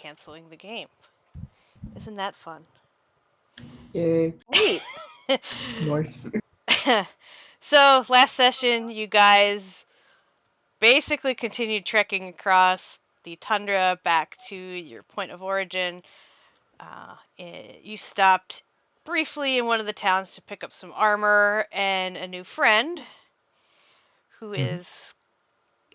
canceling the game. Isn't that fun? Yay. Neat. Nice. So, last session, you guys basically continued trekking across the tundra back to your point of origin. You stopped briefly in one of the towns to pick up some armor and a new friend who is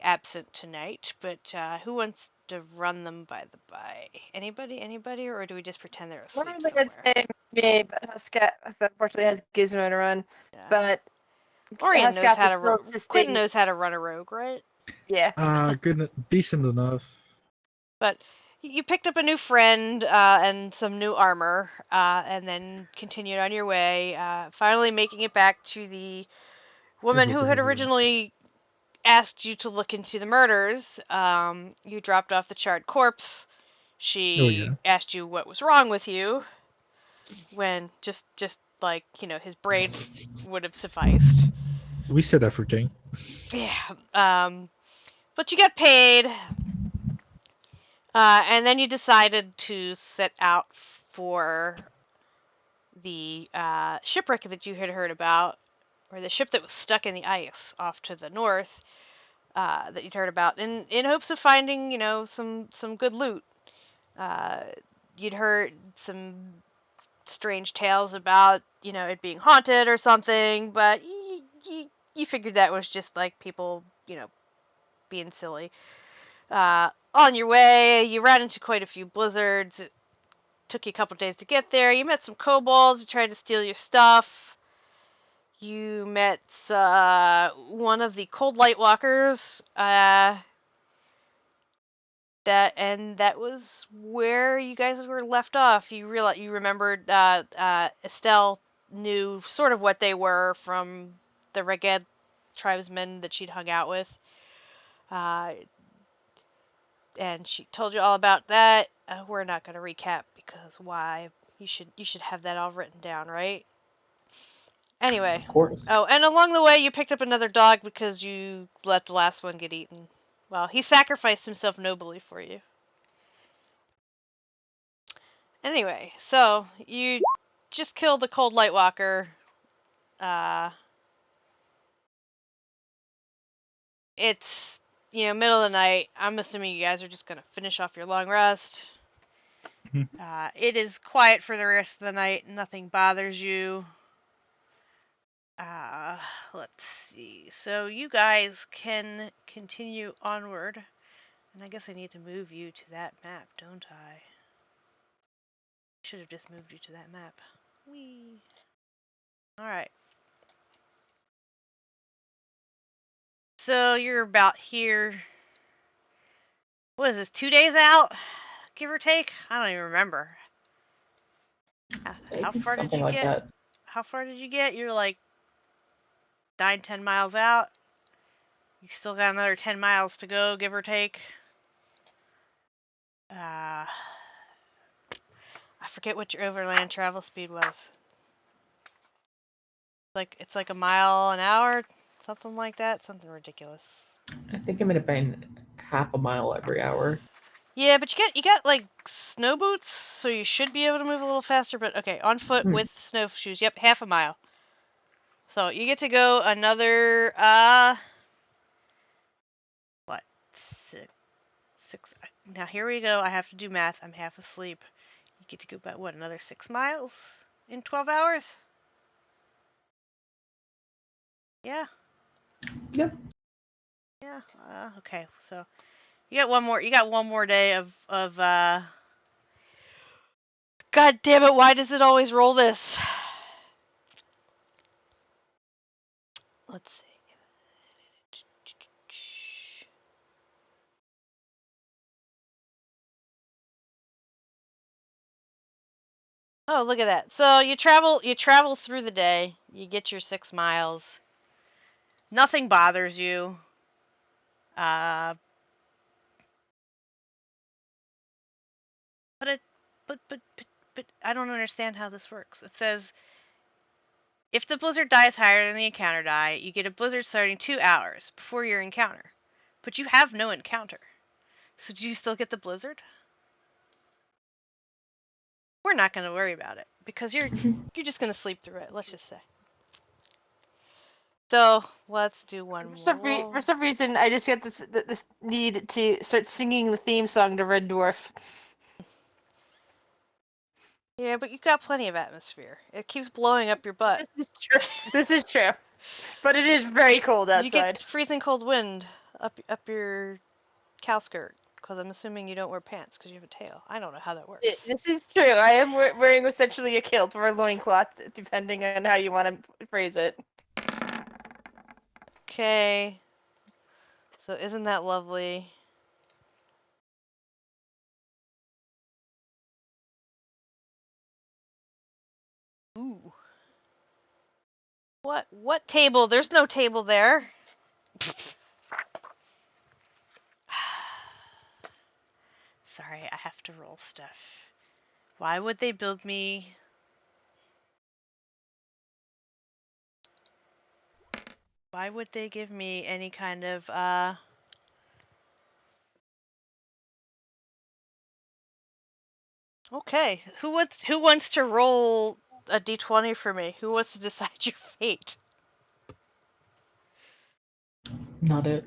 absent tonight, but who wants to run them by the by? Anybody, or do we just pretend they're asleep Normally I'd somewhere? say me, but Huskat unfortunately has Gizmo to run. Yeah. But Orion knows how to run. assisting. Quentin knows how to run a rogue, right? Yeah. Good, decent enough. But you picked up a new friend and some new armor, and then continued on your way, finally making it back to the woman who had originally asked you to look into the murders. You dropped off the charred corpse. She asked you what was wrong with you, when just like, his brain would have sufficed. We said everything. Yeah. But you got paid. And then you decided to set out for the shipwreck that you had heard about, or the ship that was stuck in the ice off to the north, that you'd heard about, in hopes of finding, some good loot. You'd heard some strange tales about, it being haunted or something, but you figured that was just like people, being silly. On your way, you ran into quite a few blizzards. It took you a couple days to get there. You met some kobolds who tried to steal your stuff. You met one of the cold light walkers. That was where you guys were left off. You remembered Estelle knew sort of what they were from the Reged tribesmen that she'd hung out with. And she told you all about that. We're not going to recap because why? You should have that all written down, right? Anyway. Of course. Oh, and along the way you picked up another dog because you let the last one get eaten. Well, he sacrificed himself nobly for you. Anyway, so you just killed the cold light walker. It's, middle of the night. I'm assuming you guys are just going to finish off your long rest. It is quiet for the rest of the night. Nothing bothers you. Let's see. So you guys can continue onward. And I guess I need to move you to that map, don't I? Should have just moved you to that map. Whee. Alright. So you're about here. What is this, 2 days out? Give or take? I don't even remember. How far did you get? How far did you get? You're like 9-10 miles out. You still got another 10 miles to go, give or take. I forget what your overland travel speed was. It's like a mile an hour, something like that, something ridiculous. I think I'm gonna bang half a mile every hour. Yeah, but you got like snow boots, so you should be able to move a little faster. But okay, on foot with snowshoes. Yep, half a mile. So you get to go another what, six? Now here we go. I have to do math. I'm half asleep. You get to go about what, another 6 miles in 12 hours? Yeah. Yep. Yeah. Okay. So you got one more. You got one more day of God damn it! Why does it always roll this? Let's see. Oh, look at that. So you travel through the day. You get your 6 miles. Nothing bothers you. But I don't understand how this works. It says if the blizzard die is higher than the encounter die, you get a blizzard starting 2 hours before your encounter. But you have no encounter. So do you still get the blizzard? we're not going to worry about it because you're just going to sleep through it. Let's just say. So let's do one more. For some reason, I just got this need to start singing the theme song to Red Dwarf. Yeah, but you got plenty of atmosphere. It keeps blowing up your butt. This is true. This is true. But it is very cold You outside. get freezing cold wind up your cow skirt because I'm assuming you don't wear pants because you have a tail. I don't know how that works. This is true. I am wearing essentially a kilt or a loincloth, depending on how you want to phrase it. Okay. So isn't that lovely? Ooh. What table? There's no table there. Sorry, I have to roll stuff. Why would they build me? Why would they give me any kind of Okay, who wants to roll a d20 for me? Who wants to decide your fate? Not it.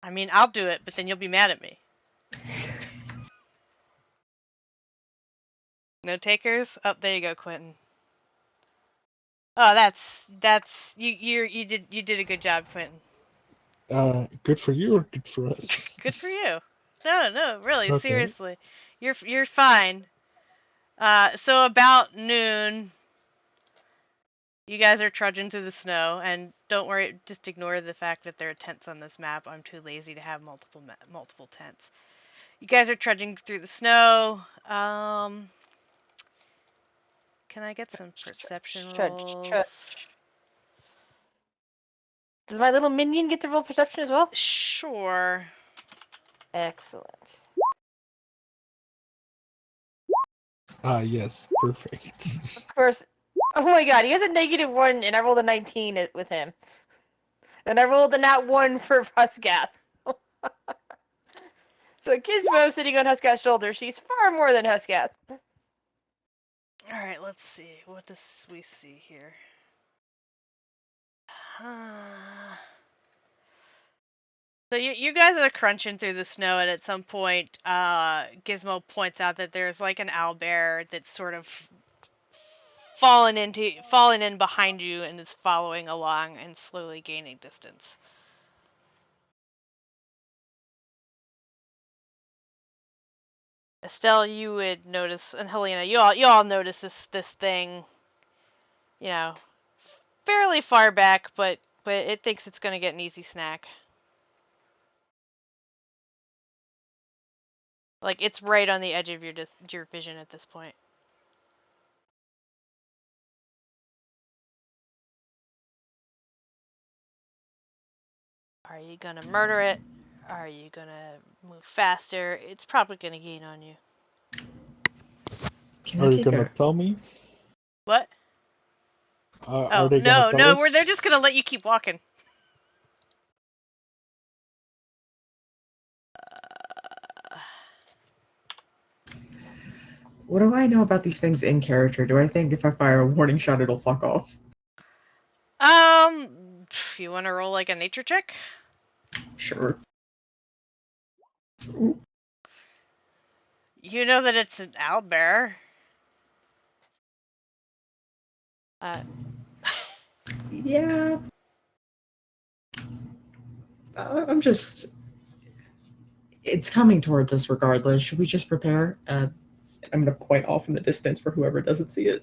I mean, I'll do it, but then you'll be mad at me. No takers? Oh, there you go, Quentin. Oh, that's you did a good job, Quentin. Good for you or good for us? Good for you. No, really, Okay. seriously. You're fine. So about noon, you guys are trudging through the snow, and don't worry, just ignore the fact that there are tents on this map. I'm too lazy to have multiple tents. You guys are trudging through the snow. Can I get some perception rolls? Does my little minion get to roll perception as well? Sure. Excellent. Yes, perfect. Of course. Oh my god, he has a -1, and I rolled a 19 with him. And I rolled a nat 1 for Husgath. So Gizmo sitting on Husgath's shoulder, she's far more than Husgath. Alright, let's see. What does we see here? So you guys are crunching through the snow, and at some point, Gizmo points out that there's like an owlbear that's sort of fallen in behind you and is following along and slowly gaining distance. Estelle, you would notice, and Helena, you all notice this thing, you know, fairly far back, but it thinks it's gonna get an easy snack. Like it's right on the edge of your vision at this point. Are you gonna murder it? Are you gonna move faster? It's probably gonna gain on you. Can Are I you take gonna a... tell me? What? Are Oh they gonna no, tell no, us? they're just gonna let you keep walking. What do I know about these things in character? Do I think if I fire a warning shot, it'll fuck off? You want to roll like a nature check? Sure. You know that it's an owlbear. Yeah. I'm just... It's coming towards us regardless. Should we just prepare? I'm going to point off in the distance for whoever doesn't see it.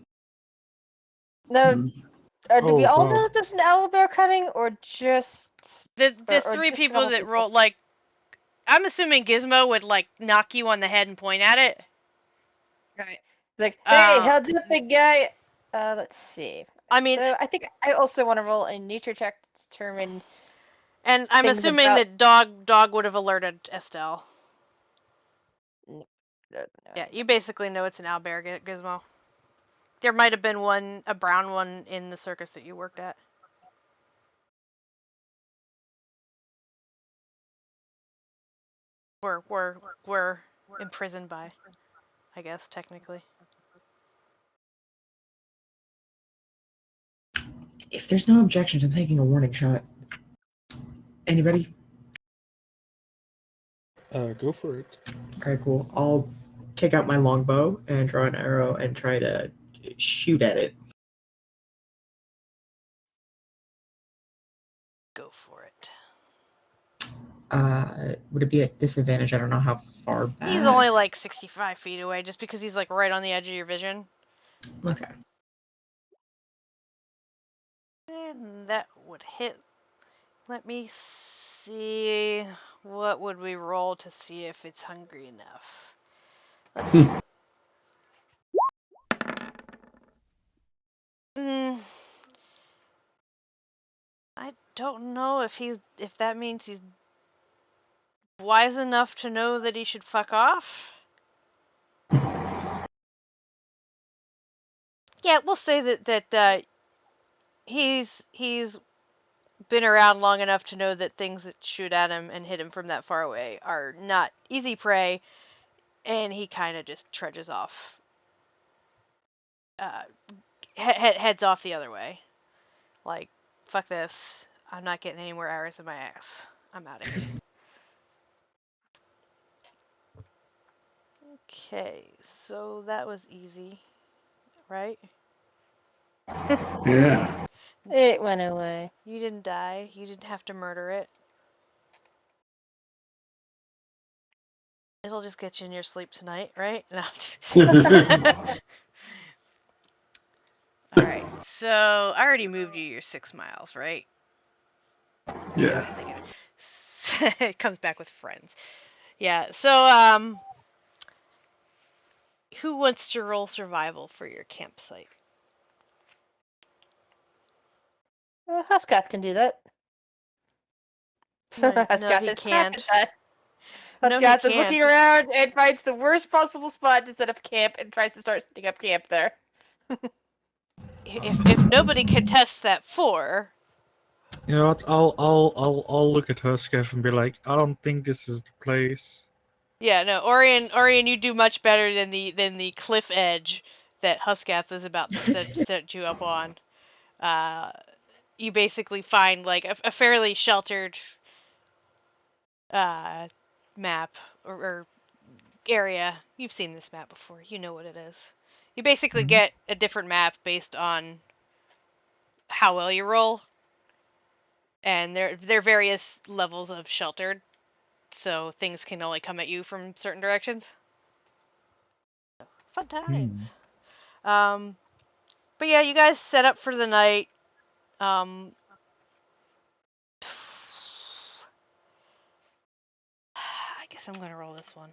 No, do we Oh, all wow. know that there's an owlbear coming, or just The or three just a people couple that roll, like, I'm assuming Gizmo would like knock you on the head and point at it. Right. Like, hey, heads up, Mhm. big guy. Let's see. I mean, So I think I also want to roll a nature check to determine. and I'm things assuming about- that dog would have alerted Estelle. No, Yeah, you basically know it's an owlbear, Gizmo. There might have been a brown one in the circus that you worked at. we're imprisoned by, I guess, technically. If there's no objections, I'm taking a warning shot. Anybody? Go for it. Okay, cool. I'll take out my longbow and draw an arrow and try to shoot at it. Go for it. Would it be at disadvantage? I don't know how far back. He's only like 65 feet away, just because he's like right on the edge of your vision. Okay. And that would hit. Let me see. What would we roll to see if it's hungry enough? Let's see. I don't know if that means he's wise enough to know that he should fuck off. Yeah, we'll say that he's been around long enough to know that things that shoot at him and hit him from that far away are not easy prey, and he kind of just trudges off. Heads off the other way. Like, fuck this. I'm not getting any more arrows in my ass. I'm out of here. Okay, so that was easy, right? Yeah. It went away. You didn't die. You didn't have to murder it. It'll just get you in your sleep tonight, right? No. Alright, so I already moved you your 6 miles, right? Yeah. It comes back with friends. Yeah, so, who wants to roll survival for your campsite? Huskath can do that. No, Huskath he is crap can't. at that. No, he Huskath is looking can't. around and finds the worst possible spot to set up camp and tries to start setting up camp there. If nobody contests that 4, You know what? I'll look at Huskath and be like, I don't think this is the place. yeah, no, Orion, you do much better than the cliff edge that Huskath is about to set you up on. You basically find like a fairly sheltered map or area. You've seen this map before. You know what it is. You basically get a different map based on how well you roll, and there are various levels of sheltered, so things can only come at you from certain directions. Fun times. But yeah, you guys set up for the night. I guess I'm gonna roll this one.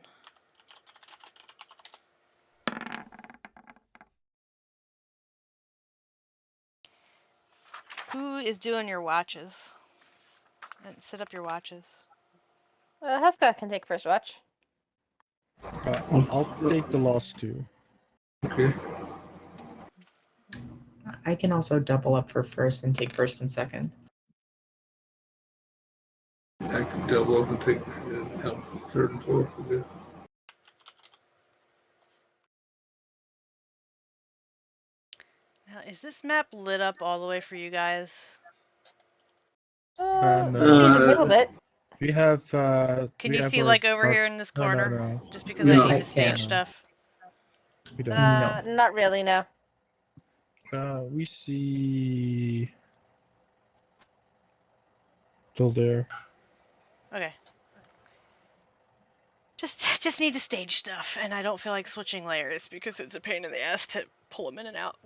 Who is doing your watches? And set up your watches. Huskath can take first watch. I'll take the last 2. Okay. I can also double up for first and take first and second. I can double up and take help third and fourth. Okay. Now, is this map lit up all the way for you guys? No. Let's see the middle bit. We have. Can we you have see our like over dark- here in this No, corner? no. Just because No. I need I to stage can't. stuff. We don't. Not really, no. We see. Still there. Okay. Just need to stage stuff, and I don't feel like switching layers because it's a pain in the ass to pull them in and out.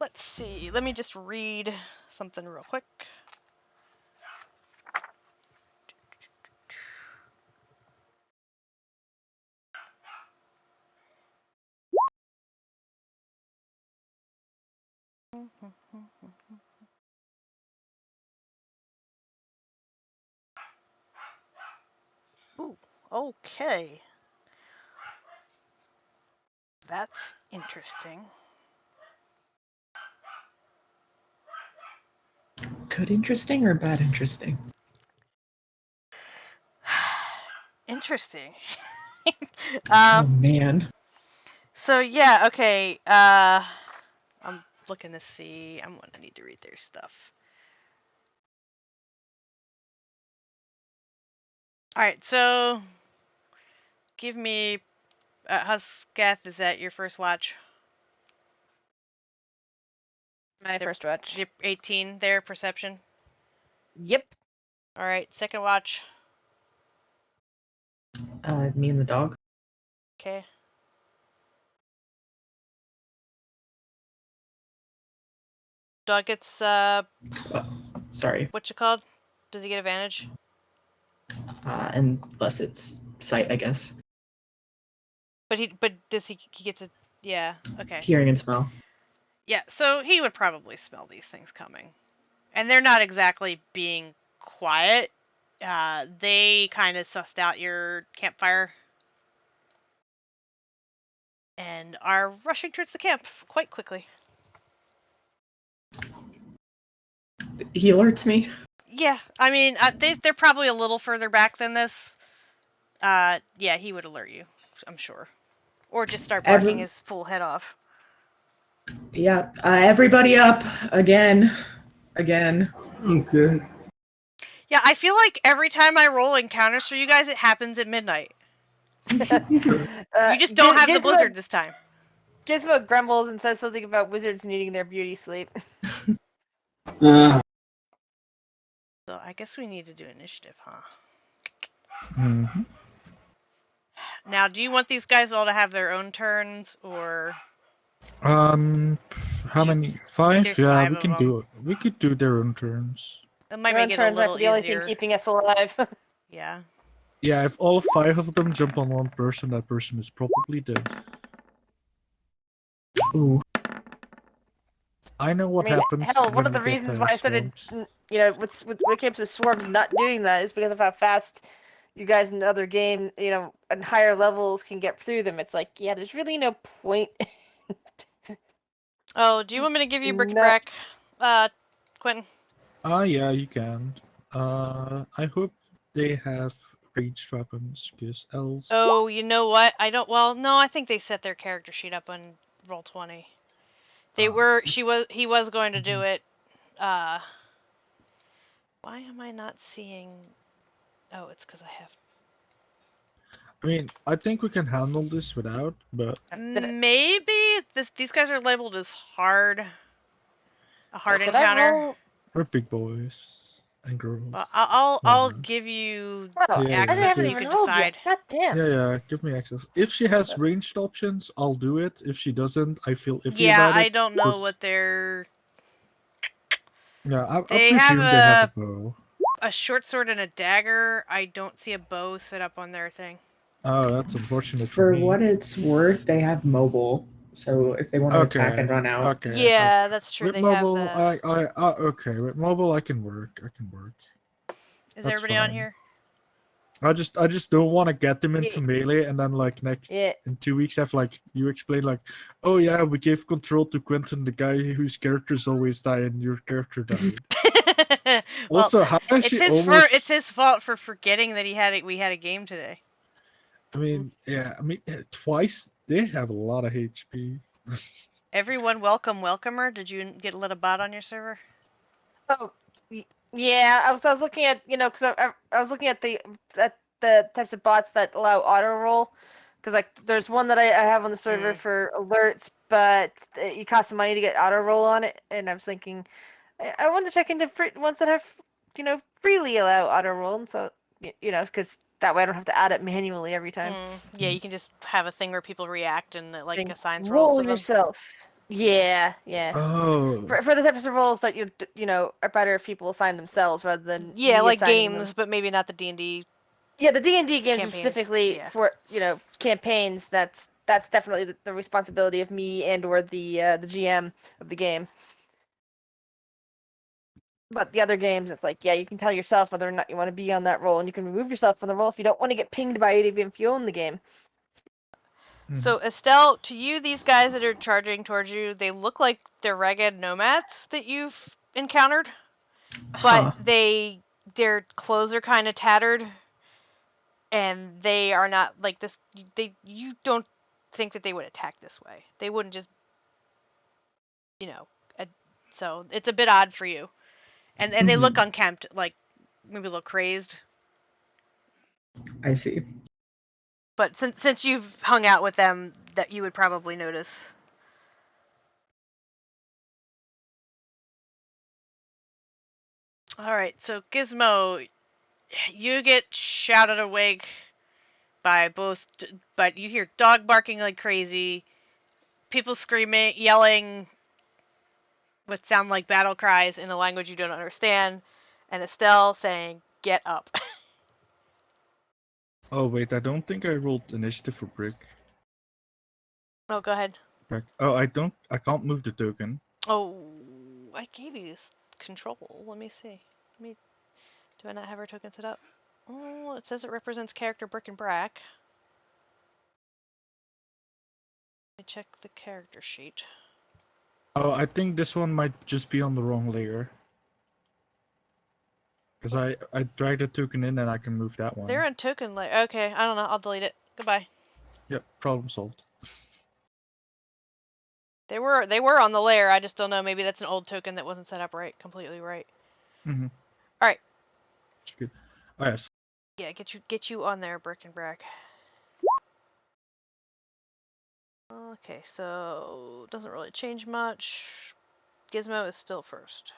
Let's see. Let me just read something real quick. Ooh, okay. That's interesting. Good interesting or bad interesting? Interesting. Oh man. So yeah, okay. I'm looking to see. I'm gonna need to read their stuff. All right, so give me Huskath. Is that your first watch? My first watch. Your 18 there, perception. Yep. All right, second watch. Me and the dog. Okay. Dog gets Sorry. what you called? Does he get advantage? Unless it's sight, I guess. But does he gets a yeah, okay. Hearing and smell. Yeah, so he would probably smell these things coming. And they're not exactly being quiet. They kind of sussed out your campfire and are rushing towards the camp quite quickly. He alerts me. Yeah, I mean, they're probably a little further back than this. Yeah, he would alert you, I'm sure. Or just start barking his full head off. Yeah, everybody up again. Again. Okay. Yeah, I feel like every time I roll encounters for you guys, it happens at midnight. You just don't have the blizzard this time. Gizmo grumbles and says something about wizards needing their beauty sleep. Uh, So I guess we need to do initiative, huh? Mhm. Now, do you want these guys all to have their own turns, or How many? 5? There's Yeah, 5 we of can them. do it. We could do their own turns. that might Their own make it a turns little are the only thing easier? keeping us alive. Yeah. Yeah, if all 5 of them jump on one person, that person is probably dead. Ooh. I know what I mean, happens. hell, one when of the we get reasons why I started, swarms. with when it came to swarms not doing that is because of how fast you guys in the other game, and higher levels can get through them. It's like, yeah, there's really no point. Oh, do you want me to give you Brick and No. Brack, Quentin? Yeah, you can. I hope they have ranged weapons, because else. Oh, you know what? I don't. Well, no, I think they set their character sheet up on Roll20. They were. He was going to do it. Why am I not seeing? Oh, it's because I have. I mean, I think we can handle this without, but Maybe these guys are labeled as hard. A hard Did I encounter. roll? we're big boys and girls. Well, I'll Yeah. give you Oh, Yeah, I access haven't so you even can rolled decide. yet. God damn. Yeah, give me access. If she has ranged options, I'll do it. If she doesn't, I feel iffy Yeah, about it. I don't know 'cause- what they're. Yeah, I They have presume they have a bow. a short sword and a dagger. I don't see a bow set up on their thing. Oh, that's unfortunate For me. what it's worth, they have mobile. So if they want to attack and run out. Okay. Yeah, that's true. With They mobile, have that. okay. With mobile, I can work. Is that's everybody on fine. here? I just don't want to get them into melee and then like next Yeah. in 2 weeks have like you explain like, oh yeah, we gave control to Quentin, the guy whose characters always die, and your character died. Well, Also, how has it's she his almost? it's his fault for forgetting that we had a game today. I mean, twice they have a lot of HP. Everyone welcomer. Did you get a little bot on your server? Oh, yeah. I was looking at because I was looking at the types of bots that allow auto roll. Because like there's one that I have on the server for alerts, but it costs some money to get auto roll on it, and I was thinking I want to check into ones that have freely allow auto roll, and so because that way I don't have to add it manually every time. Yeah, you can just have a thing where people react and it like Think, assigns rolls roll to them. yourself. Yeah. Oh, For the types of roles that are better if people assign themselves rather than Yeah, me like assigning games, them. but maybe not the D&D. Yeah, the D&D games are Campaigns, specifically yeah. for campaigns. That's definitely the responsibility of me and or the GM of the game. But the other games, it's like, yeah, you can tell yourself whether or not you want to be on that role, and you can remove yourself from the role if you don't want to get pinged by it, even if you own the game. So Estelle, to you, these guys that are charging towards you, they look like they're ragged nomads that you've encountered. but Huh. their clothes are kind of tattered, and they are not like this. You don't think that they would attack this way. They wouldn't just, you know. So it's a bit odd for you, and they look Mhm. unkempt, like maybe a little crazed. I see. But since you've hung out with them, that you would probably notice. All right, so Gizmo, you get shouted awake by both, but you hear dog barking like crazy, people screaming, yelling what sound like battle cries in a language you don't understand, and Estelle saying, "Get up." Oh wait, I don't think I rolled initiative for Brick. Oh, go ahead. Brick. Oh, I can't move the token. Oh, I gave you this control. Let me see. Let me. Do I not have her token set up? Oh, it says it represents character Brick and Brack. Let me check the character sheet. Oh, I think this one might just be on the wrong layer. Because I dragged the token in and I can move that one. They're in token layer. Okay, I don't know. I'll delete it. Goodbye. Yep, problem solved. They were on the layer. I just don't know. Maybe that's an old token that wasn't set up right, completely right. Mm-hmm. All right. Good. Oh yes. Yeah, get you on there, Brick and Brack. Okay, so doesn't really change much. Gizmo is still first.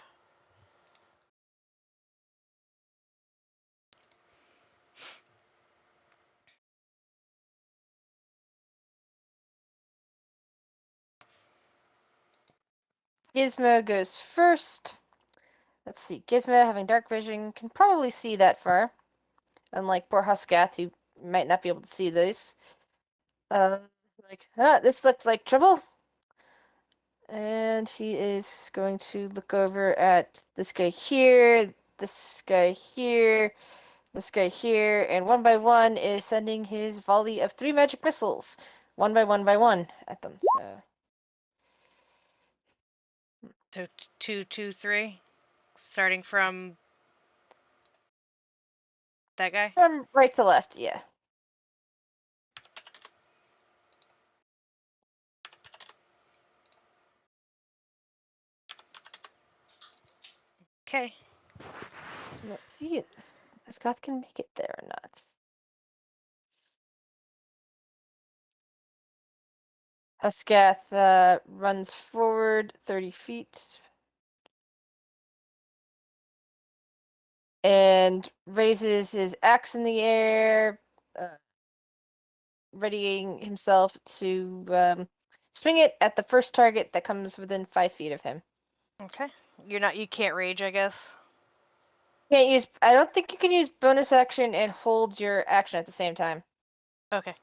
Gizmo goes first. Let's see. Gizmo, having dark vision, can probably see that far. Unlike poor Huscath, who might not be able to see this. This looks like trouble. And he is going to look over at this guy here, this guy here, this guy here, and one by one is sending his volley of 3 magic missiles, one by one at them. So 2, 2, 3, starting from that guy. From right to left, yeah. Okay. Let's see if Scott can make it there or not. Huskath runs forward 30 feet and raises his axe in the air, readying himself to swing it at the first target that comes within 5 feet of him. Okay. You can't rage, I guess. Can't use. I don't think you can use bonus action and hold your action at the same time. Okay. I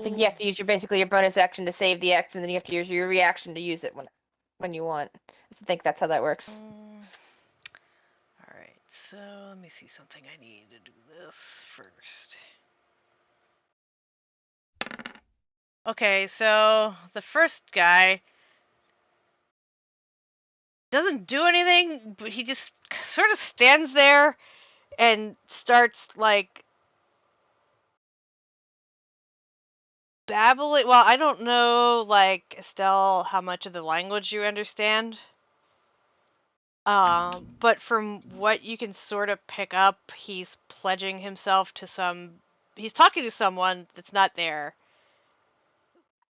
think you Cool. have to use basically your bonus action to save the action, then you have to use your reaction to use it when you want. I think that's how that works. Alright, so let me see something. I need to do this first. Okay, so the first guy doesn't do anything, but he just sort of stands there and starts like babbling. Well, I don't know, like, Estelle, how much of the language you understand. But from what you can sort of pick up, he's pledging himself to he's talking to someone that's not there,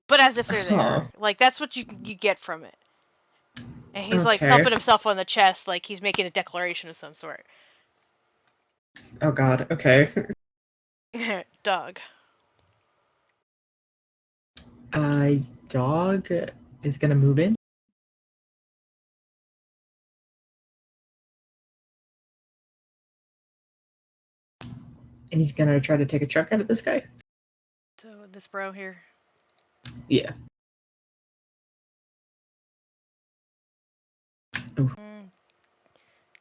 but as if they're Huh. there. Like, that's what you get from it. And he's like Okay. thumping himself on the chest like he's making a declaration of some sort. Oh god. Okay. Dog. Dog is gonna move in. And he's gonna try to take a chuck at this guy. So this bro here. Yeah.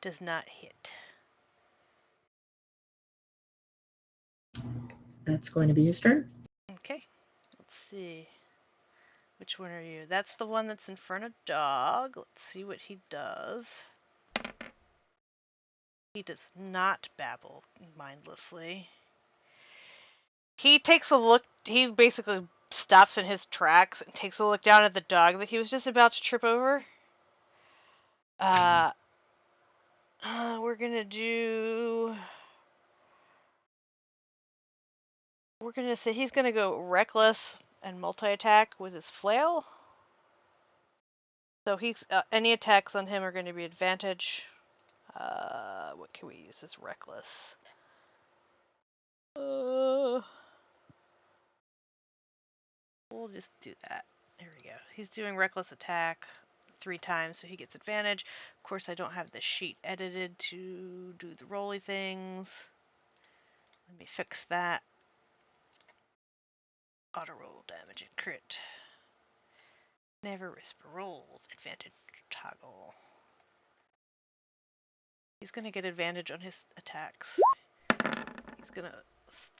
Does not hit. That's going to be his turn. Okay. Let's see. Which one are you? That's the one that's in front of Dog. Let's see what he does. He does not babble mindlessly. He takes a look. He basically stops in his tracks and takes a look down at the dog that he was just about to trip over. We're gonna do. We're gonna say he's gonna go reckless and multi-attack with his flail. So he's any attacks on him are going to be advantage. What can we use as reckless? We'll just do that. There we go. He's doing reckless attack 3 times, so he gets advantage. Of course, I don't have the sheet edited to do the rolly things. Let me fix that. Auto roll damage and crit. Never whisper rolls. Advantage toggle. He's going to get advantage on his attacks. He's going to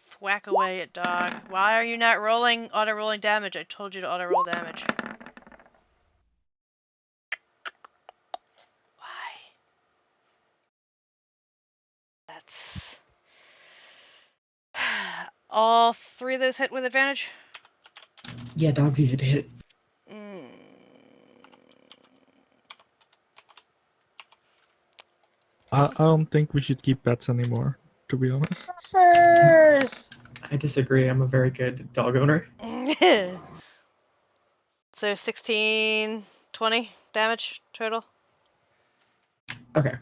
thwack away at dog. Why are you not rolling auto-rolling damage? I told you to auto-roll damage. Why? That's... All 3 of those hit with advantage? Yeah, dog's easy to hit. I don't think we should keep pets anymore, to be honest. Numbers! I disagree. I'm a very good dog owner. So 16, 20 damage total? Okay.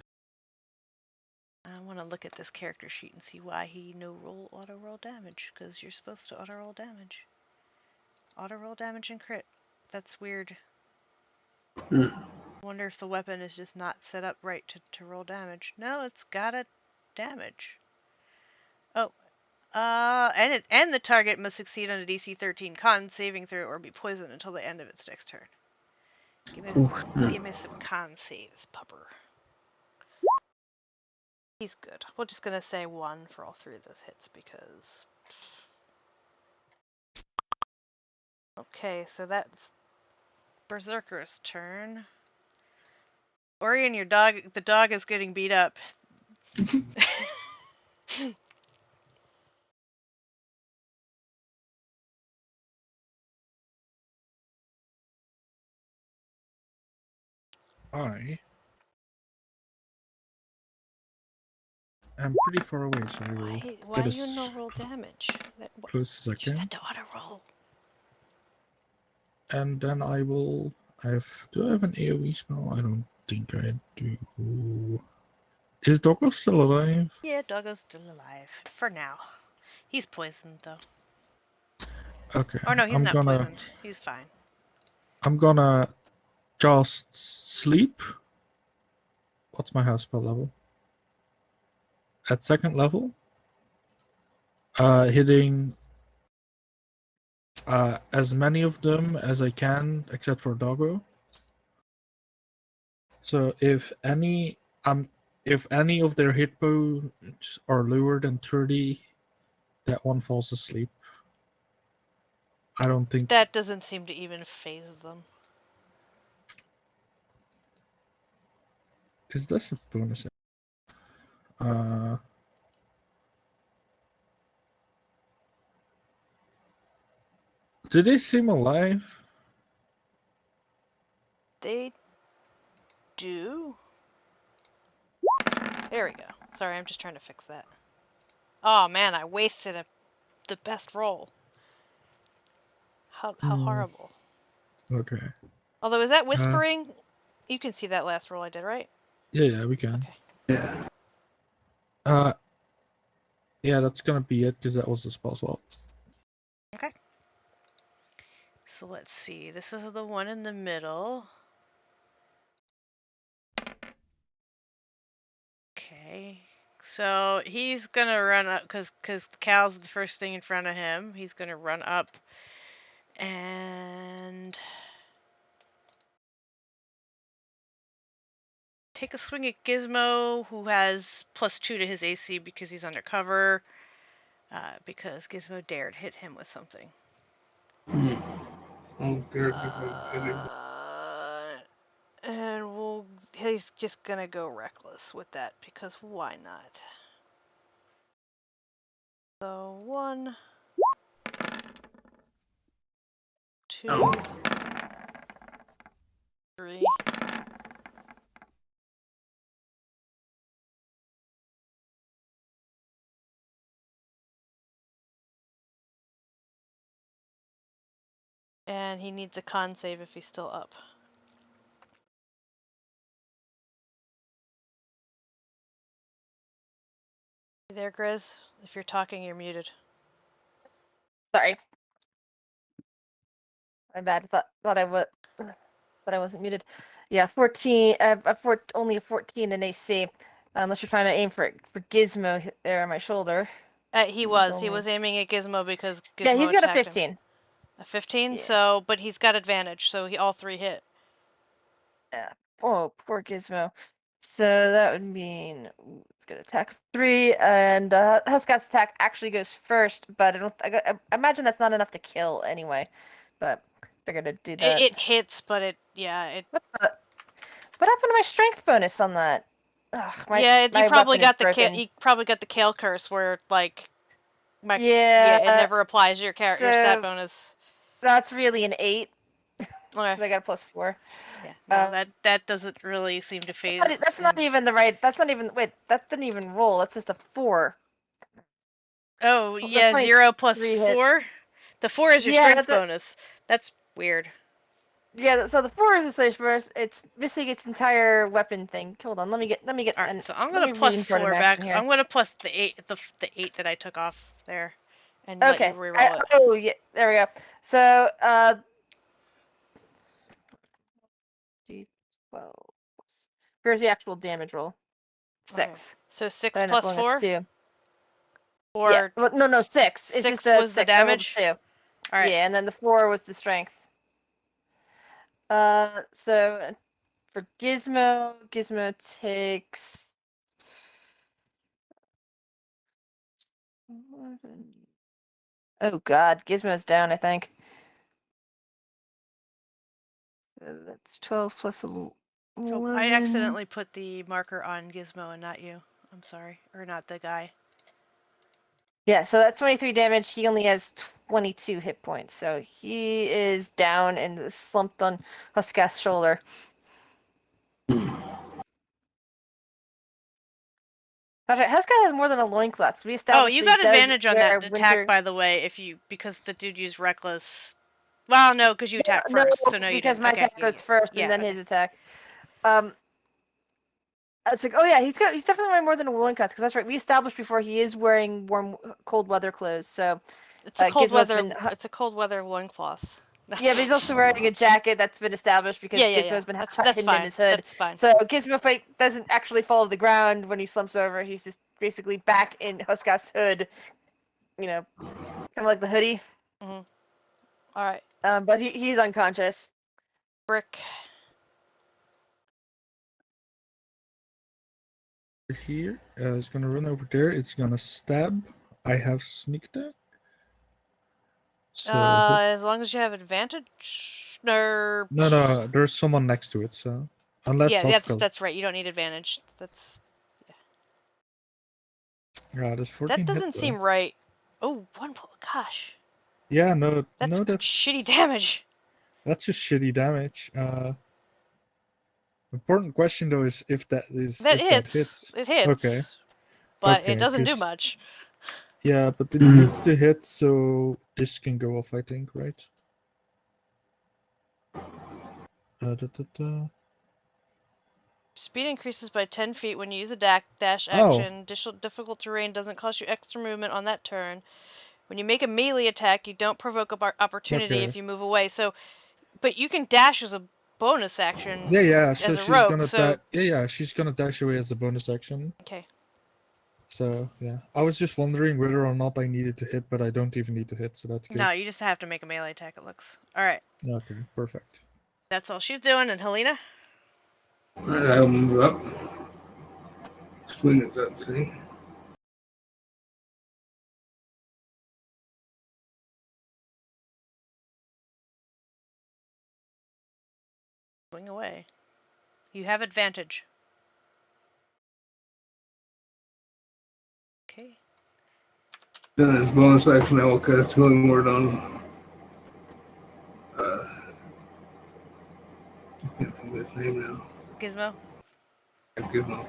I want to look at this character sheet and see why he auto-roll damage, because you're supposed to auto-roll damage. Auto-roll damage and crit. That's weird. Wonder if the weapon is just not set up right to roll damage. No, it's got a damage. Oh. And the target must succeed on a DC 13 con saving throw or be poisoned until the end of its next turn. Give me some con saves, pupper. He's good. We're just gonna say 1 for all 3 of those hits because... Okay, so that's Berserker's turn. Orion, the dog is getting beat up. I am pretty far away, so I will Why get you as no roll damage? close as I Just can. had to auto roll. And then I will... Do I have an AoE spell? I don't think I do. Is Doggo still alive? Yeah, Doggo's still alive. For now. He's poisoned, though. Okay. Oh, no, he's not poisoned. He's fine. I'm gonna just sleep. What's my house spell level? At 2nd level. Hitting as many of them as I can, except for Doggo. So if any of their hit points are lower than 30, that one falls asleep. I don't think That doesn't seem to even phase them. Is this a bonus? Do they seem alive? They do. There we go. Sorry, I'm just trying to fix that. Oh man, I wasted the best roll. How horrible. Okay. Although, is that whispering? You can see that last roll I did, right? Yeah, we can. Okay. Yeah. Yeah, that's gonna be it because that was the spell slot. Okay. So let's see. This is the one in the middle. Okay. So he's gonna run up because Cal's the first thing in front of him. He's gonna run up and take a swing at Gizmo, who has +2 to his AC because he's undercover. Because Gizmo dared hit him with something. Oh, Garrett, give me a minute. And he's just gonna go reckless with that because why not? So 1, 2, Oh, 3. And he needs a con save if he's still up. You there, Grizz? If you're talking, you're muted. Sorry. My bad. Thought I would, but I wasn't muted. Yeah, 14. Only a 14 in AC. Unless you're trying to aim for Gizmo there on my shoulder. He He's was only... aiming at Gizmo because Yeah, Gizmo he's got a attacked him. 15. A 15, Yeah. so, but he's got advantage, so all 3 hit. Yeah. Oh, poor Gizmo. So that would mean it's gonna attack 3, and Huscat's attack actually goes first, but I imagine that's not enough to kill anyway. But figured I'd do that. It hits, but it What happened to my strength bonus on that? Ugh, you my probably weapon is got the broken. you probably got the Kale curse where like Yeah. it never applies to your your stat So bonus. that's really an 8 Okay. because I got a +4. Yeah. No, Um, that doesn't really seem to That's phase. not even the right. That's not even. Wait, that didn't even roll. That's just a 4. Oh The yeah, 0 plus 23 4. hits. The 4 is your Yeah, strength bonus. That's weird. yeah. So the 4 is a slash burst. It's missing its entire weapon thing. Hold on. Let me get. All right, so I'm let gonna me plus re-import an 4 action back. here. I'm gonna plus the 8, the 8 that I took off there, and let you Okay. reroll it. Oh yeah. There we go. So D12. Here's the actual damage roll. Okay. 6. So 6 But I ended up plus rolling a 4, 2. Yeah. or Well, no, 6. It's just 6 a was the 6. I rolled a damage. 2. All right. Yeah, and then the 4 was the strength. So for Gizmo takes 11. Oh God, Gizmo's down, I think. That's 12 plus 11. Oh, I accidentally put the marker on Gizmo and not you. I'm sorry, or not the guy. Yeah, so that's 23 damage. He only has 22 hit points, so he is down and slumped on Huskath's shoulder. Huskath has more than a loincloth. We Oh, established you that he got does advantage on wear that attack, winter. by the way, because the dude used reckless. Well, no, because you attacked No, first, so no, you because didn't. my Okay, attack goes first and yeah, then okay. his attack. It's like, oh yeah, he's definitely wearing more than a woolen cuff because that's right. We established before he is wearing warm, cold weather clothes. So It's a cold Gizmo's weather. been It's a cold weather loincloth. yeah, but he's also wearing a jacket that's been established because Yeah. Gizmo's been That's hidden in fine. his hood. That's fine. So Gizmo fight doesn't actually fall to the ground when he slumps over. He's just basically back in Huskath's hood, kind of like the hoodie. Mhm. All right, But he's unconscious. brick. Here, it's gonna run over there. It's gonna stab. I have sneak attack. So As long as you have advantage, or no, there's someone next to it. So unless yeah, Hofka, that's right. You don't need advantage. yeah, there's That 14 hit doesn't though. seem right. Oh, Gosh, Yeah, no, that's that's shitty damage. That's just shitty damage. Important question though is if that That hits. hits. It Okay, hits, but it okay, doesn't do because much. yeah, but it needs to hit, so this can go off. I think, right? Da, da, da. Speed increases by 10 feet when you use a dash Oh, action. Difficult terrain doesn't cost you extra movement on that turn. When you make a melee attack, you don't provoke opportunity okay. if you move away. So, but you can dash as a bonus action Yeah. So as a she's rogue. gonna So, she's gonna dash away as a bonus action. okay. So yeah, I was just wondering whether or not I needed to hit, but I don't even need to hit, so that's good. No, you just have to make a melee attack, it looks. Alright. Okay, perfect. That's all she's doing. And Helena? Alright, I'll move up. Swing at that thing. Swing away. You have advantage. Okay. Then as bonus action, I will cast Healing Word on. I can't think of his name now. Gizmo. Give him.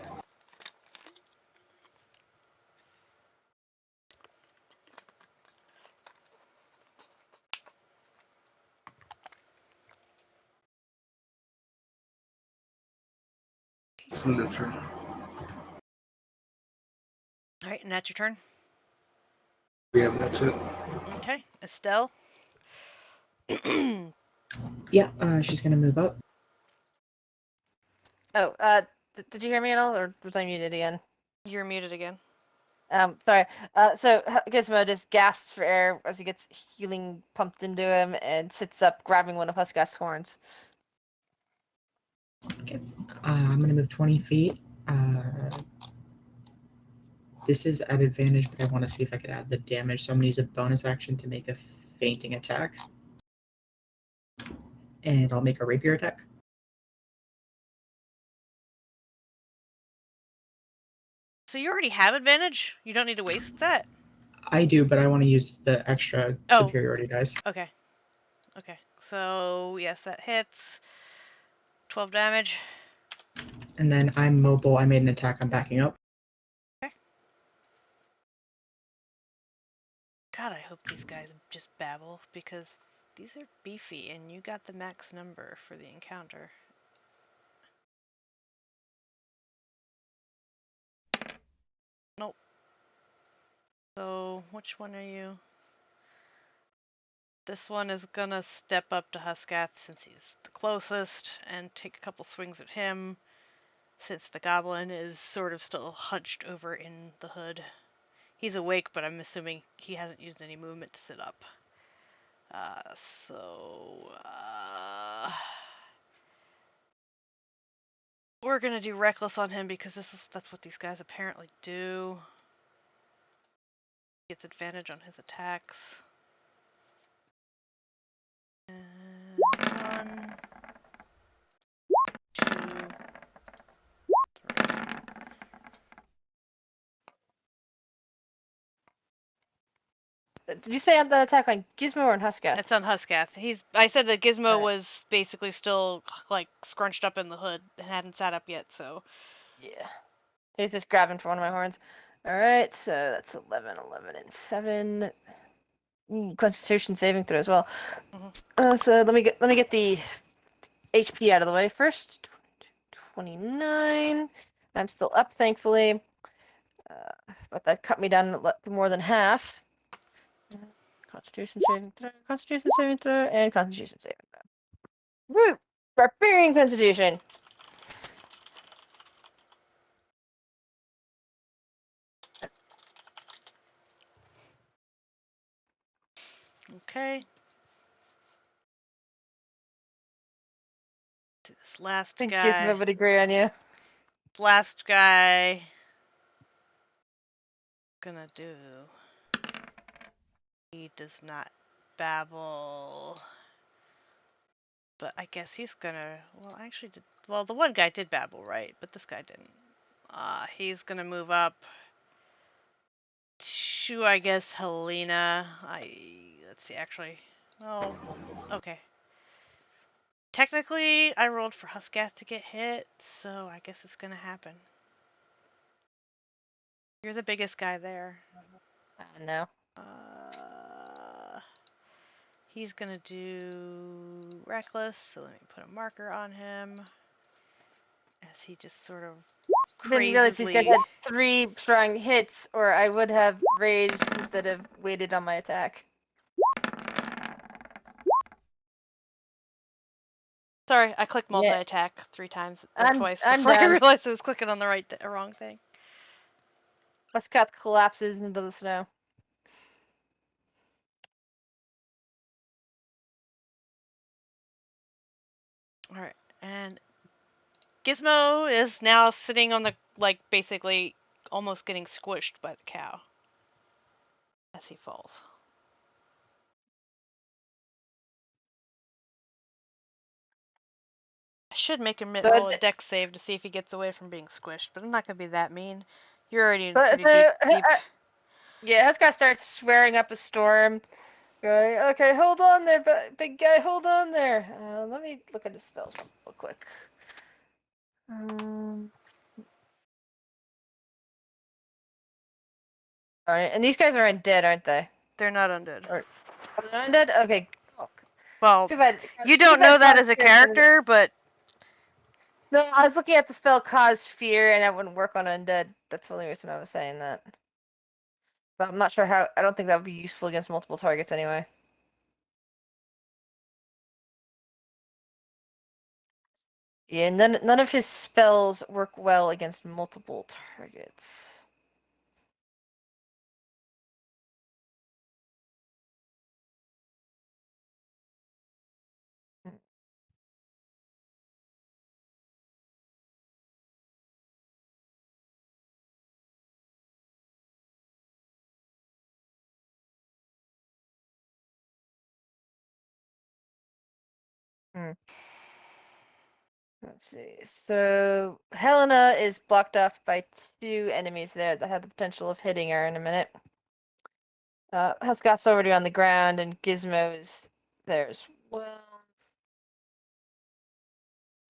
Signature. All right, and that's your turn. Yeah, that's it. Okay, Estelle. Yeah, she's gonna move up. Oh, did you hear me at all, or was I muted again? You're muted again. Sorry. So Gizmo just gasps for air as he gets healing pumped into him and sits up, grabbing one of Huskat's horns. Okay. I'm gonna move 20 feet. This is at advantage, but I want to see if I could add the damage. So I'm gonna use a bonus action to make a fainting attack. And I'll make a rapier attack. So you already have advantage? You don't need to waste that? I do, but I want to use the extra Oh. superiority dice. Okay. Okay. So, yes, that hits. 12 damage. And then I'm mobile. I made an attack. I'm backing up. Okay. God, I hope these guys just babble, because these are beefy, and you got the max number for the encounter. Nope. So, which one are you? This one is gonna step up to Huskath since he's the closest, and take a couple swings at him, since the goblin is sort of still hunched over in the hood. He's awake, but I'm assuming he hasn't used any movement to sit up. We're gonna do reckless on him because that's what these guys apparently do. Gets advantage on his attacks. And 1, 2, 3. Did you say on that attack on Gizmo or on Huskath? It's on Huskath. I said that Gizmo Right. was basically still like scrunched up in the hood and hadn't sat up yet, so Yeah. He's just grabbing for one of my horns. Alright, so that's 11, 11, and 7. Constitution saving throw as well. So let me get the HP out of the way first. 29. I'm still up, thankfully. But that cut me down to more than half. Constitution saving throw, and Constitution saving throw. Woo! Barbarian Constitution! okay. To this last I think guy. Gizmo would agree on you. Last guy. Gonna do. He does not babble. But I guess he's gonna. Well, actually, well, the one guy did babble, right? But this guy didn't. He's gonna move up to, I guess, Helena. Let's see, actually. Oh, okay. Technically, I rolled for Huskath to get hit, so I guess it's gonna happen. You're the biggest guy there. No. He's gonna do reckless, so let me put a marker on him. As he just sort of Didn't realize these guys crazily. had 3 strong hits, or I would have raged instead of waited on my attack. Sorry, I clicked Yeah. multi-attack 3 times or I'm twice before I done. realized I was clicking on the wrong thing. Huskath collapses into the snow. Alright, and Gizmo is now sitting on the, like, basically almost getting squished by the cow as he falls. I should make him So roll a th- dex save to see if he gets away from being squished, but I'm not gonna be that mean. You're already in so, pretty so, deep. yeah, Hescott starts swearing up a storm. Going, okay, hold on there, big guy, hold on there. Let me look at his spells real quick. All right, and these guys are undead, aren't they? They're not undead. Or are they undead? Okay. Oh, Well, too bad. you Too don't bad know that cause as a fear doesn't- character, but No, I was looking at the spell cause fear, and that wouldn't work on undead. That's the only reason I was saying that. But I'm not sure how. I don't think that would be useful against multiple targets anyway. Yeah, none of his spells work well against multiple targets. Hmm. Let's see. So Helena is blocked off by 2 enemies there that have the potential of hitting her in a minute. Huskar's already on the ground, and Gizmo is there as well.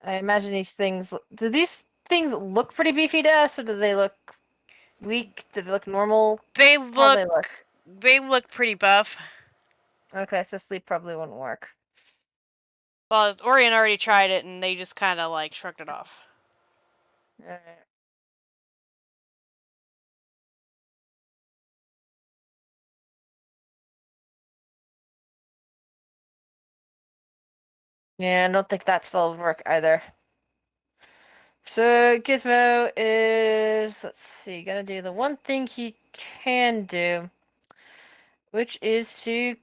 I imagine these things. Do these things look pretty beefy to us, or do they look weak? Do they look normal? they How do look they look? they look pretty buff. Okay, so sleep probably wouldn't work. Well, Orion already tried it, and they just kind of like shrugged it off. Alright. Yeah, I don't think that spell will work either. So Gizmo is, let's see, gonna do the one thing he can do, which is to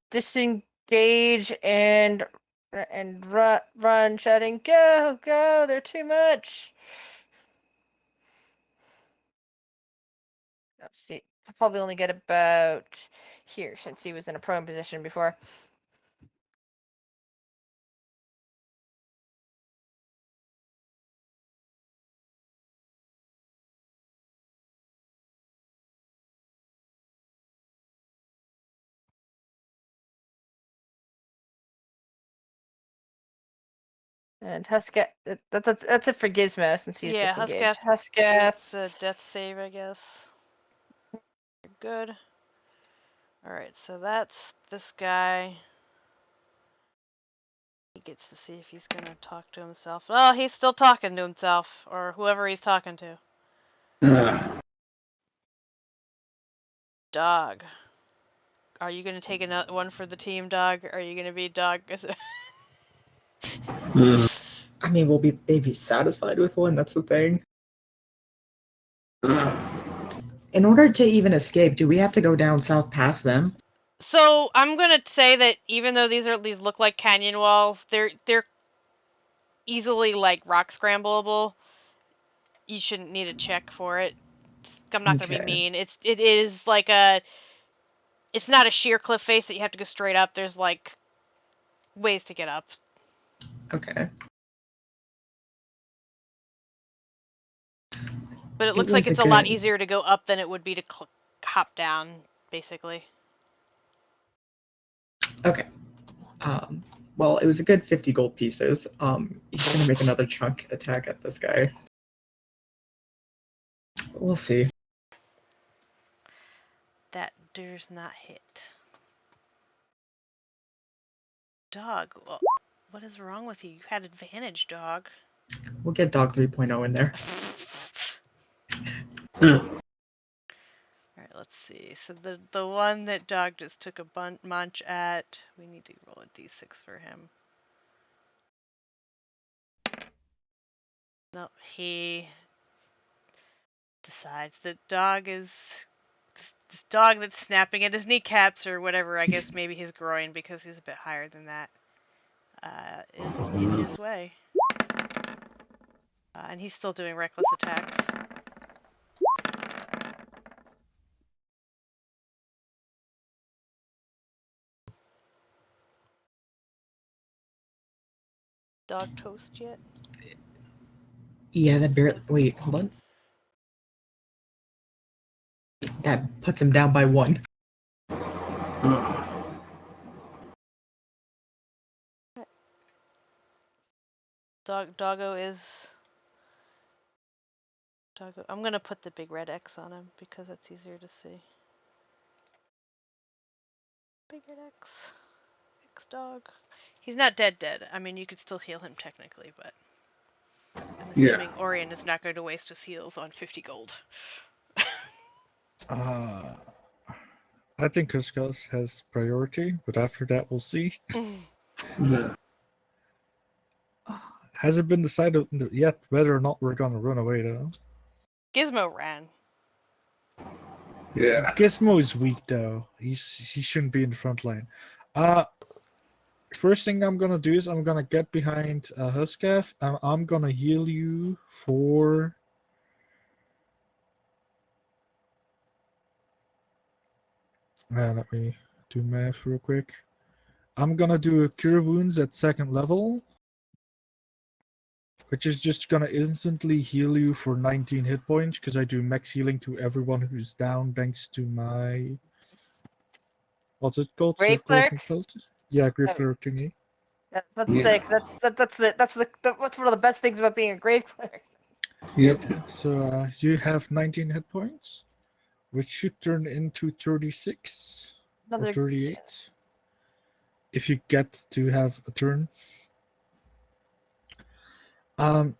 disengage and run, shouting, "Go, go! They're too much." Let's see. I'll probably only get about here since he was in a prone position before. And Huskat, that's it for Gizmo since he's Yeah, disengaged. Huskath Huskat, gets a death save, I guess. You're good. Alright, so that's this guy. He gets to see if he's gonna talk to himself. Oh, he's still talking to himself, or whoever he's talking to. Dog. Are you gonna take another one for the team, Dog? Are you gonna be Dog? I mean, they'd be satisfied with one. That's the thing. In order to even escape, do we have to go down south past them? So I'm gonna say that even though these look like canyon walls, they're easily like rock scrambleable. You shouldn't need a check for it. I'm not gonna be Okay. mean. It is like a. It's not a sheer cliff face that you have to go straight up. There's like ways to get up. Okay. But it It looks like was a it's a lot good. easier to go up than it would be to hop down, basically. Okay. Well, it was a good 50 gold pieces. He's gonna make another chunk attack at this guy. We'll see. That does not hit. Dog, well, what is wrong with you? You had advantage, Dog. We'll get dog 3.0 in there. Alright, let's see. So the one that Dog just took a munch at, we need to roll a d6 for him. No, he decides that Dog is this dog that's snapping at his kneecaps or whatever. I guess maybe his groin because he's a bit higher than that. Is in his way, and he's still doing reckless attacks. dog toast yet? Yeah, that barely. Wait, hold on. That puts him down by 1. Uh, Doggo is. Doggo. I'm gonna put the big red X on him because that's easier to see. Big red X. X dog. He's not dead. I mean, you could still heal him technically, but I'm Yeah. assuming Orion is not going to waste his heals on 50 gold. I think Kuskas has priority, but after that we'll see. Yeah. Hasn't been decided yet whether or not we're gonna run away though. Gizmo ran. Yeah. Gizmo is weak though. He shouldn't be in the front line. First thing I'm gonna do is I'm gonna get behind Huskav and I'm gonna heal you for. Let me do math real quick. I'm gonna do a cure wounds at 2nd level, which is just gonna instantly heal you for 19 hit points because I do max healing to everyone who's down thanks to my what's it called? Grave Circle of Cleric? Mortality? Yeah, Grave Oh. Cleric thingy. That's Yeah. 6. That's one of the best things about being a grave cleric. Yep. So you have 19 hit points, which should turn into 36 or Another 38 if you get to have a turn. And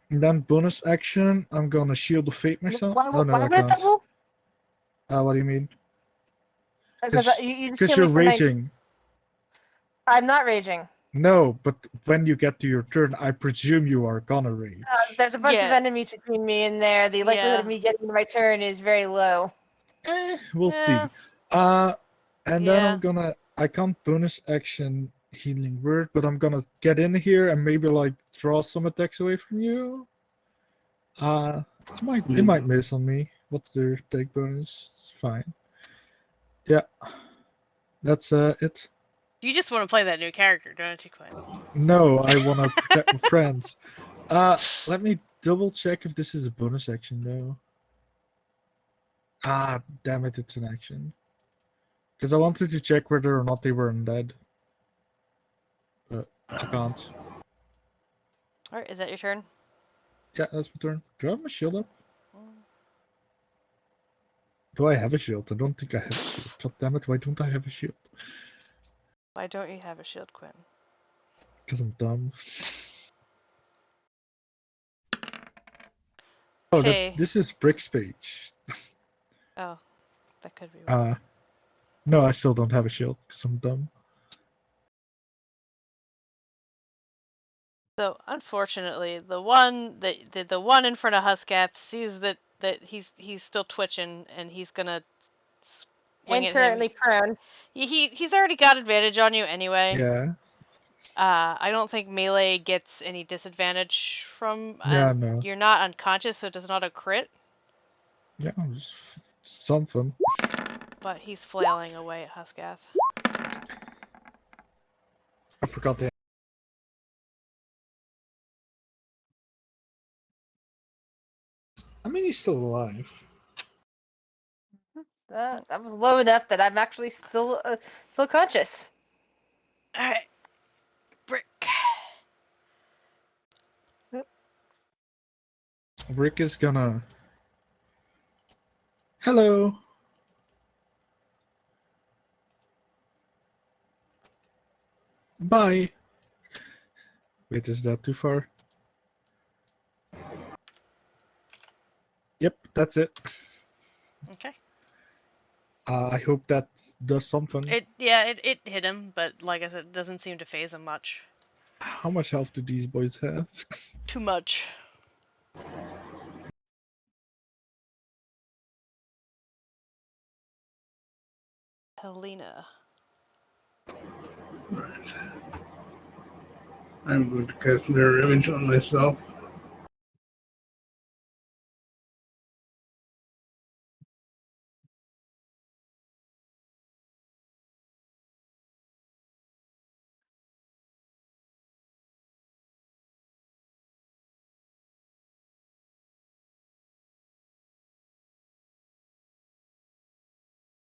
then bonus action, I'm gonna shield of fate myself. Why, Oh no, why I would it can't. double? What do you mean? Because you just Because healed me you're for 19. raging. I'm not raging. No, but when you get to your turn, I presume you are gonna rage. There's a bunch of Yeah. enemies between me and there. The likelihood of Yeah. me getting to my turn is very low. We'll Yeah. see. And then Yeah. I can't bonus action healing word, but I'm gonna get in here and maybe like draw some attacks away from you. It might miss on me. What's their take bonus? It's fine. Yeah, that's it. You just want to play that new character, don't you, Quinn? No, I want to protect my friends. Let me double check if this is a bonus action though. Damn it, it's an action. Because I wanted to check whether or not they were undead. But I can't. Alright, is that your turn? Yeah, that's my turn. Do I have my shield up? Do I have a shield? I don't think I have a shield. God damn it, why don't I have a shield? Why don't you have a shield, Quinn? Because I'm dumb. Oh, Okay. this is Brick's page. Oh, that could be why. No, I still don't have a shield because I'm dumb. So unfortunately, the one the one in front of Huskath sees that he's still twitching and he's gonna swing And at him. currently prone. He's already got advantage on you anyway. Yeah. I don't think melee gets any disadvantage from. Yeah, no. You're not unconscious, so it does not a crit. Yeah, something. But he's flailing away at Huskath. I forgot that. I mean, he's still alive. That was low enough that I'm actually still conscious. All right, Brick. Rick is gonna. Hello. Bye. Wait, is that too far? Yep, that's it. Okay. I hope that does something. It hit him, but like I said, it doesn't seem to phase him much. How much health do these boys have? Too much. Helena. Right. I'm going to cast mirror image on myself.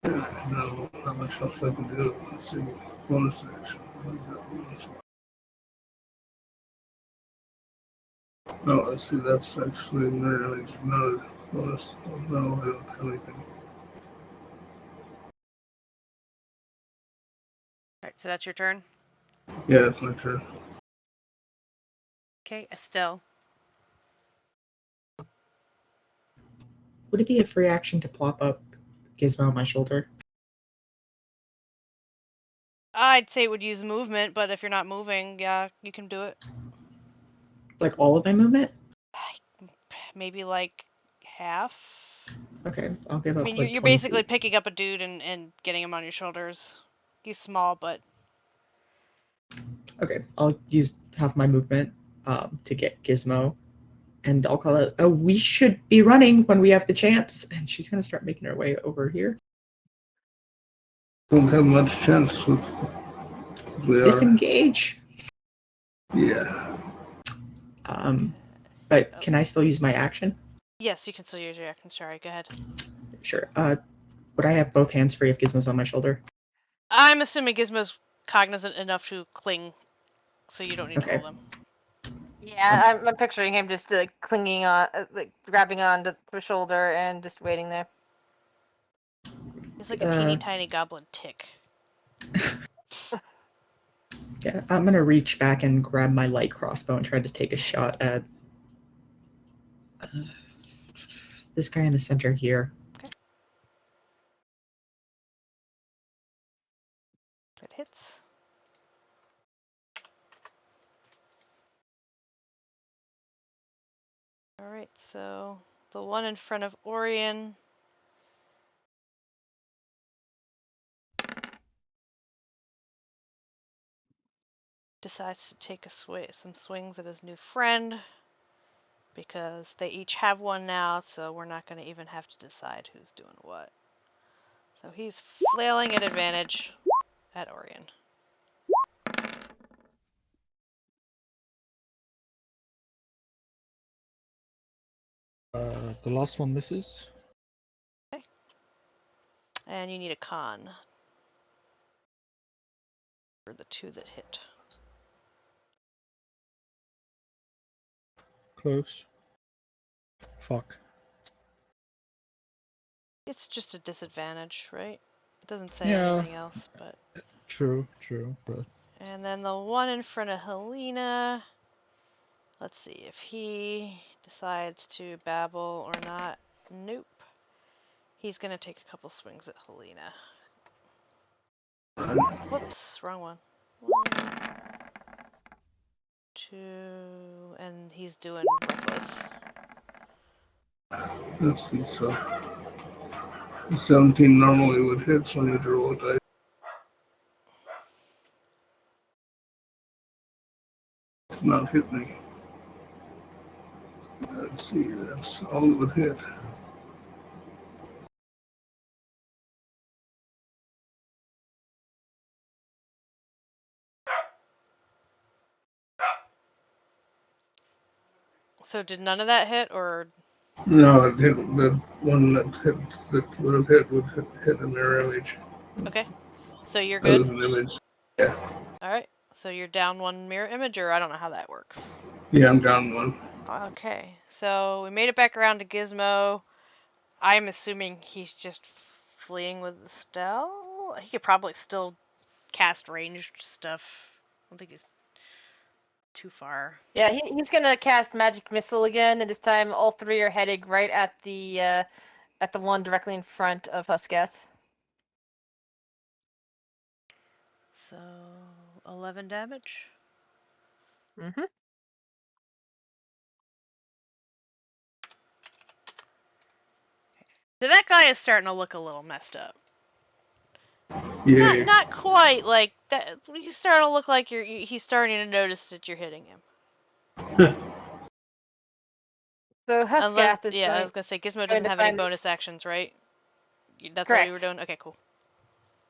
know how much else I can do. Let's see. Bonus action. No, let's see. That's actually mirror image. No bonus. No, I don't have anything. Alright, so that's your turn. Yeah, it's my turn. Okay, Estelle. Would it be a free action to plop up Gizmo on my shoulder? I'd say it would use movement, but if you're not moving, yeah, you can do it. Like all of my movement? Maybe like half. Okay, I'll give I up mean, like you're 20 basically feet. picking up a dude and getting him on your shoulders. He's small, but Okay, I'll use half my movement to get Gizmo. And I'll call it, oh, we should be running when we have the chance. And she's going to start making her way over here. Don't have much chance with we are. Disengage. Yeah. But can I still use my action? yes, you can still use your action. Sorry, go ahead. Sure. Would I have both hands free if Gizmo's on my shoulder? I'm assuming Gizmo's cognizant enough to cling, so you don't need to Okay. hold him. Yeah, I'm picturing him just like clinging on, like grabbing onto the shoulder and just waiting there. He's like a teeny tiny goblin tick. Yeah, I'm going to reach back and grab my light crossbow and try to take a shot at this guy in the center here. It hits. Alright, so the one in front of Orion. Decides to take some swings at his new friend. Because they each have one now, so we're not going to even have to decide who's doing what. So he's flailing at advantage at Orion. The last one misses. Okay. And you need a con for the two that hit. Close. Fuck. It's just a disadvantage, right? It doesn't say Yeah. anything else, but... True, but... And then the one in front of Helena... Let's see, if he decides to babble or not. Nope. He's gonna take a couple swings at Helena. Whoops, wrong one. 1, 2, and he's doing reckless. Let's see. So 17 normally would hit, so I need to roll a dice. It's not hit me. Let's see. That's all it would hit. So did none of that hit, or... No, it hit the one that would have hit would hit a mirror image. Okay. So you're Other good? than image. Yeah. Alright. So you're down one mirror image, or I don't know how that works. Yeah, I'm down one. Okay. So we made it back around to Gizmo. I'm assuming he's just fleeing with Estelle? He could probably still cast ranged stuff. I don't think he's too far. Yeah, he's gonna cast magic missile again, and this time all three are heading right at the one directly in front of Huskath. So 11 damage. Mm-hmm. So that guy is starting to look a little messed up. Yeah. Not quite like that. He's starting to look like he's starting to notice that you're hitting him. So Huskath is I going, was gonna say Gizmo going doesn't to have any find bonus this. actions, right? That's all you were Correct. doing. Okay, cool.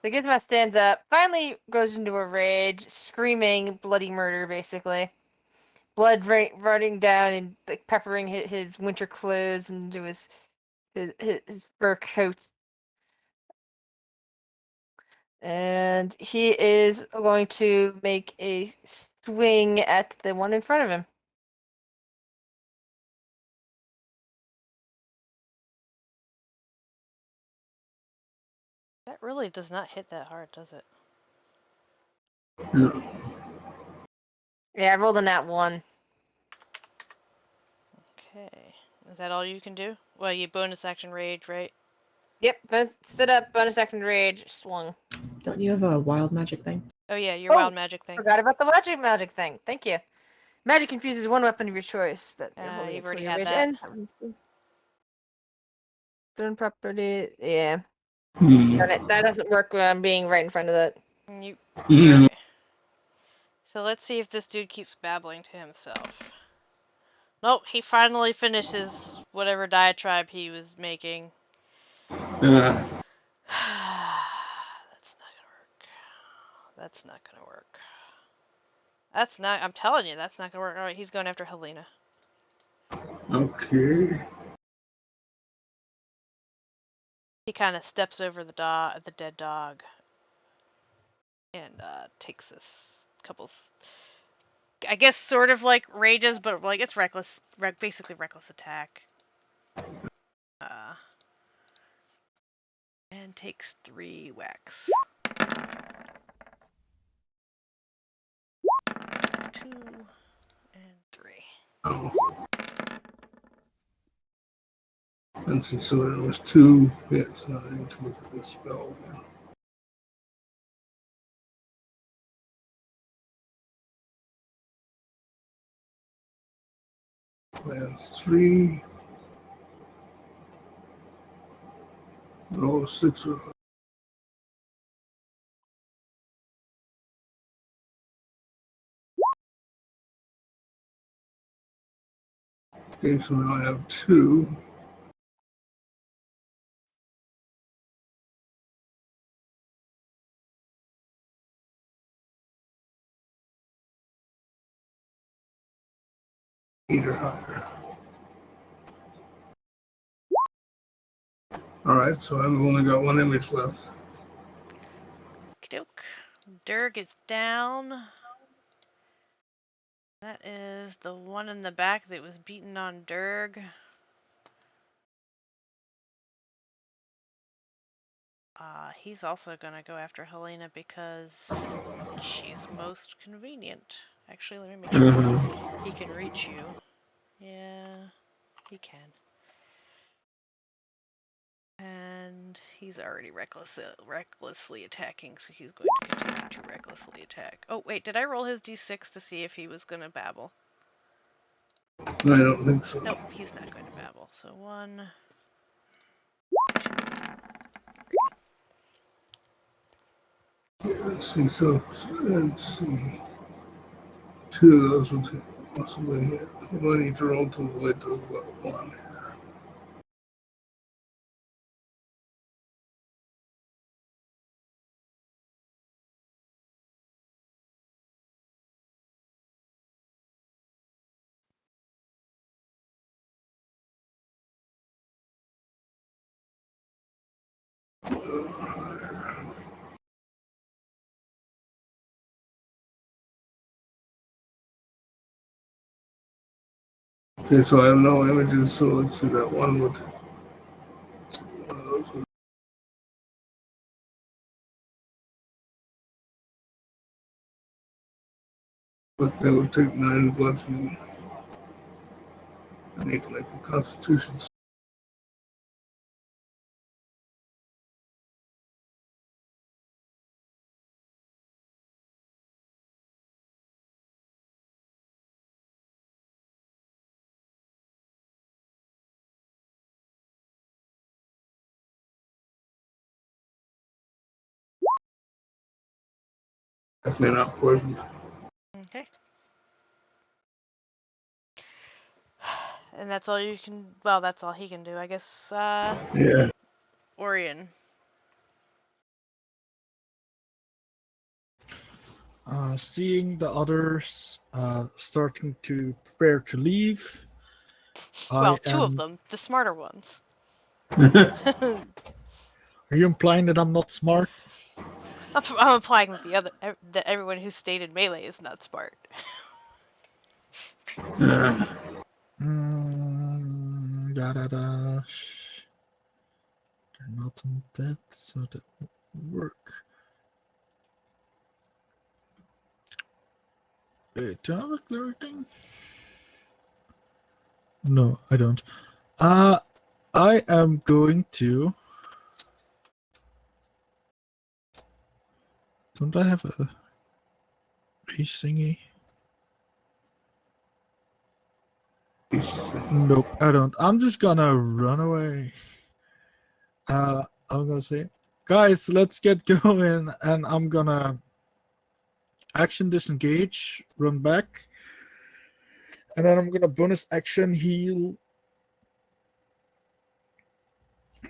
So Gizmo stands up, finally goes into a rage, screaming bloody murder, basically. Blood running down and like peppering his winter clothes into his fur coat. And he is going to make a swing at the one in front of him. That really does not hit that hard, does it? No. Yeah, I rolled a nat 1. Okay. Is that all you can do? Well, you bonus action rage, right? Yep, sit up, bonus action rage, swung. Don't you have a wild magic thing? Oh yeah, your wild magic thing. Forgot about the magic thing. Thank you. Magic infuses one weapon of your choice that you're holding You've until already your had rage that. ends. Turn property. Yeah. Hmm. That doesn't work when I'm being right in front of that. You. Yeah. Alright. So let's see if this dude keeps babbling to himself. Nope, he finally finishes whatever diatribe he was making. Yeah. That's not gonna work. That's not gonna work. That's not. I'm telling you, that's not gonna work. Alright, he's going after Helena. Okay. He kind of steps over the dead dog, and takes this couple. I guess sort of like rages, but like it's reckless, basically reckless attack. And takes 3 whacks. 2 and 3. Oh. And see, so there was 2 hits. Now I need to look at this spell again. That's 3. Roll a 6 or okay, so now I have 2. Or higher. All right, so I've only got 1 image left. Okey-doke. Durg is down. That is the one in the back that was beaten on Durg. He's also gonna go after Helena because she's most convenient. Actually, let me make sure he can reach you. Yeah, he can. And he's already recklessly attacking, so he's going to continue to recklessly attack. Oh, wait, did I roll his d6 to see if he was going to babble? I don't think so. Nope, he's not going to babble. So 1, 2, 3. Let's see, so let's see. 2 of those would possibly hit. I need to roll to avoid the 1 here. Okay, so I have no images, so let's see that one of those would. But they would take 9 bludgeoning. I need to make a constitution. Definitely not poisoned. Okay. And that's all you can. Well, that's all he can do, I guess. Yeah. Orion. Seeing the others starting to prepare to leave, Well, 2 of them, the smarter ones. Are you implying that I'm not smart? I'm implying that that everyone who stayed in melee is not smart. Da da da. They're not undead, so that won't work. Do I have a cleric thing? No, I don't. I am going to. Don't I have a race thingy? Nope, I don't. I'm just gonna run away. I'm gonna say, guys, let's get going, and I'm gonna action disengage, run back, and then I'm gonna bonus action heal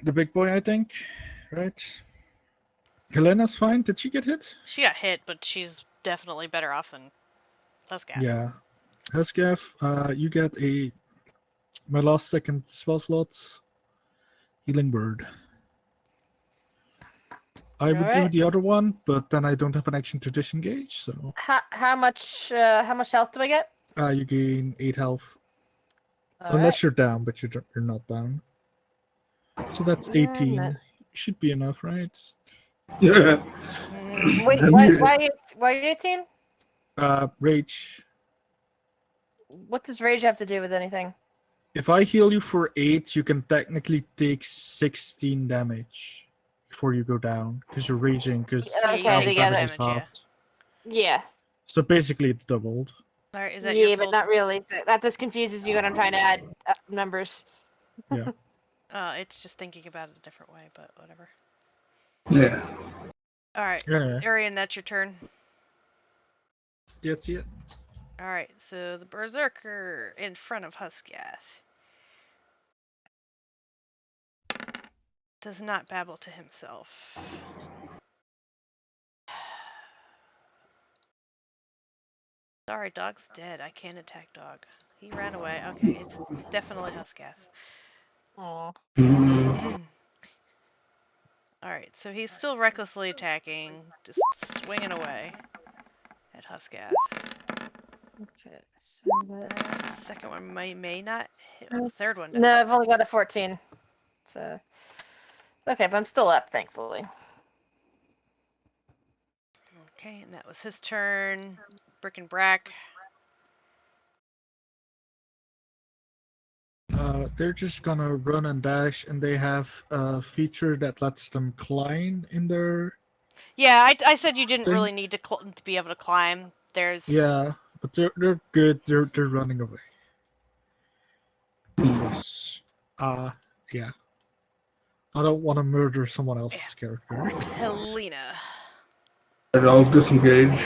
the big boy, I think. Right? Helena's fine. Did she get hit? She got hit, but she's definitely better off than Husgath. Yeah. Husgath, you get my last second spell slots. Healing word. I would do Alright. the other one, but then I don't have an action to disengage, so How much health do I get? you gain 8 health. All Unless you're down, but you're not down. So that's 18. Should be enough, right? Yeah. Wait, Yeah. why 18? Rage. What does rage have to do with anything? If I heal you for 8, you can technically take 16 damage before you go down, because you're raging, because Okay, you health take together. damage is damage, yeah. halved. Yeah. So basically it's doubled. Alright, is that Yeah, your but full? not really. That just confuses you when I'm trying to add numbers. Yeah. It's just thinking about it a different way, but whatever. Yeah. Alright, Yeah. Arian, that's your turn. That's it. Alright, so the Berserker in front of Husgath does not babble to himself. Sorry, dog's dead. I can't attack dog. He ran away. Okay, it's definitely Husgath. Oh. Alright, so he's still recklessly attacking, just swinging away at Husgath. Okay, so that's... Second one may not hit. Oh, third one does. No, I've only got a 14. So... Okay, but I'm still up, thankfully. Okay, and that was his turn. Brick and Brack. They're just gonna run and dash, and they have a feature that lets them climb in their. Yeah, I said you didn't thing. really need to be able to climb. There's Yeah, but they're good. They're running away. Yes. Yeah. I don't want to murder someone else's character. Helena. And I'll disengage.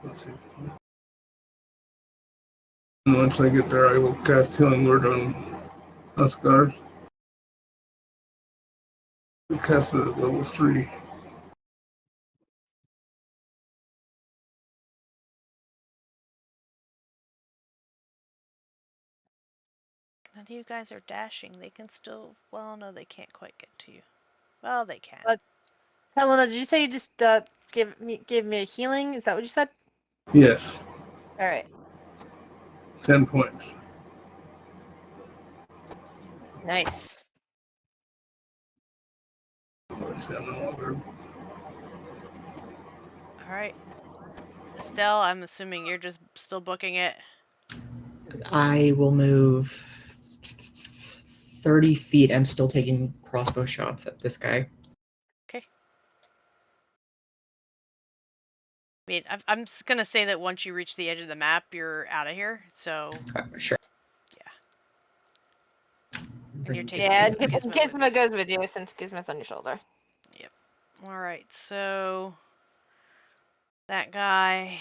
Let's see. And once I get there, I will cast Healing Word on Huskars. Cast it at level 3. None of you guys are dashing. They can still. Well, no, they can't quite get to you. Well, they can. Helena, did you say you just gave me a healing? Is that what you said? Yes. All right. 10 points. Nice. Let's see, I'm no longer. Alright. Estelle, I'm assuming you're just still booking it. I will move 30 feet. I'm still taking crossbow shots at this guy. Okay. I mean, I'm just gonna say that once you reach the edge of the map, you're out of here. So. Sure. And you're taking Yeah, Gizmo Gizmo goes with you since Gizmo's on your shoulder. Yep. Alright, so. That guy.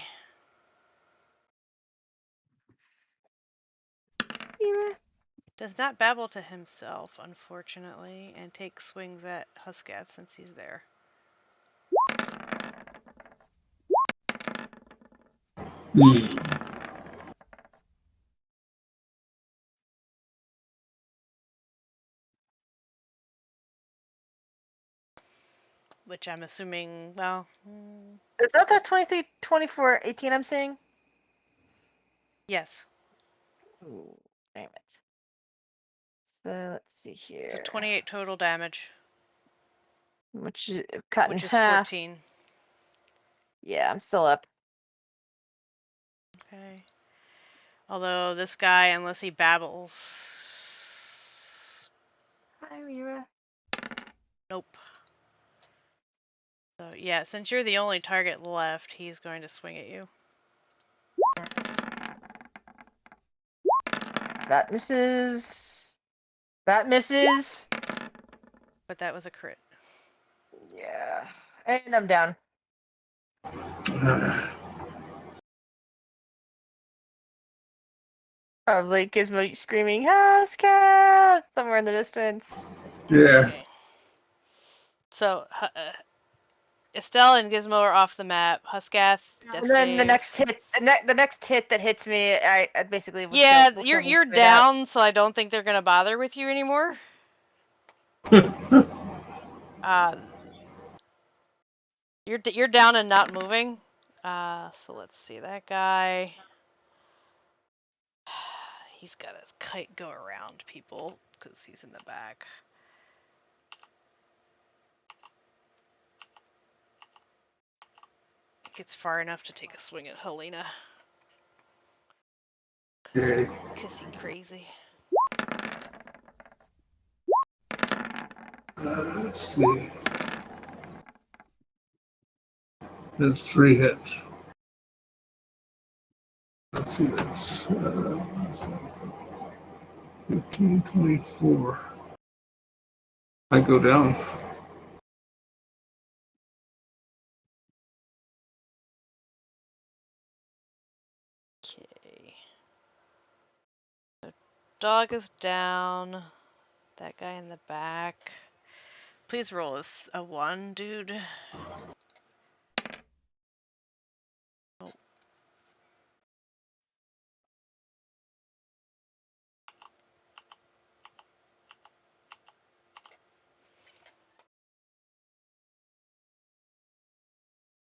Does not babble to himself, unfortunately, and takes swings at Husgath since he's there. which I'm assuming, well, Is that 23, 24, 18 I'm seeing? yes. Ooh, damn it. So let's see here. So 28 total damage, Which is cut which in is half. 14. Yeah, I'm still up. Okay. Although this guy, unless he babbles, Hi, Mira. nope. So yeah, since you're the only target left, he's going to swing at you. That misses. That misses. But that was a crit. Yeah. And I'm down. Probably Gizmo screaming, Huska! Somewhere in the distance. Yeah. Okay. So Estelle and Gizmo are off the map. Huskath, death And then the save. next hit, the next hit that hits me, I basically will Yeah, kill, you're me you're straight out. down, so I don't think they're gonna bother with you anymore. Uh, you're down and not moving. So let's see that guy. He's got his kite go around people because he's in the back. Gets far enough to take a swing at Helena. Okay. Kissy crazy. Let's see. There's 3 hits. Let's see, that's what is that? 15, 24. I go down. Okay. The dog is down. That guy in the back. Please roll a 1, dude. Oh.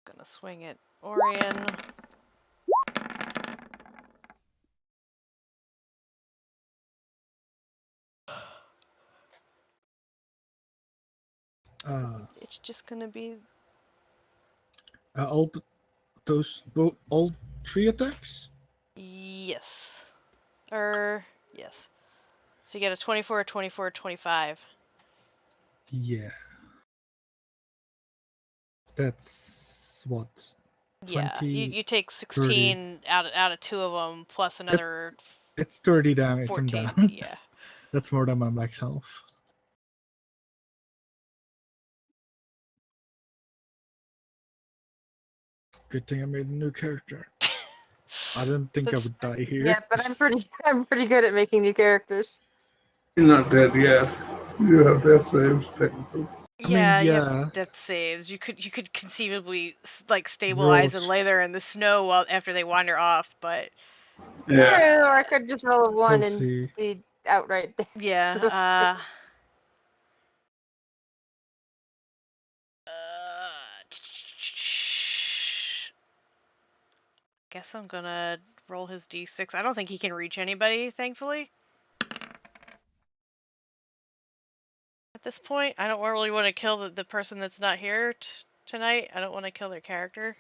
Gonna swing at Orion. It's just gonna be All all 3 attacks. yes. Yes. So you get a 24, 24, 25. Yeah. That's what. Yeah, 20, you take 30. 16 out of 2 of them plus another It's 30 damage. I'm 14. down. Yeah. That's more than my max health. Good thing I made a new character. I didn't think I That's would die here. Yeah, but I'm pretty good at making new characters. You're not dead yet. You have death saves, technically. yeah, you yeah. have death saves. You could conceivably like stabilize and Rolls. lay there in the snow while after they wander off, but Yeah. True, or I could just roll a 1 We'll and see. be outright dead. yeah, guess I'm gonna roll his d6. I don't think he can reach anybody, thankfully. At this point, I don't really want to kill the person that's not here tonight. I don't want to kill their character.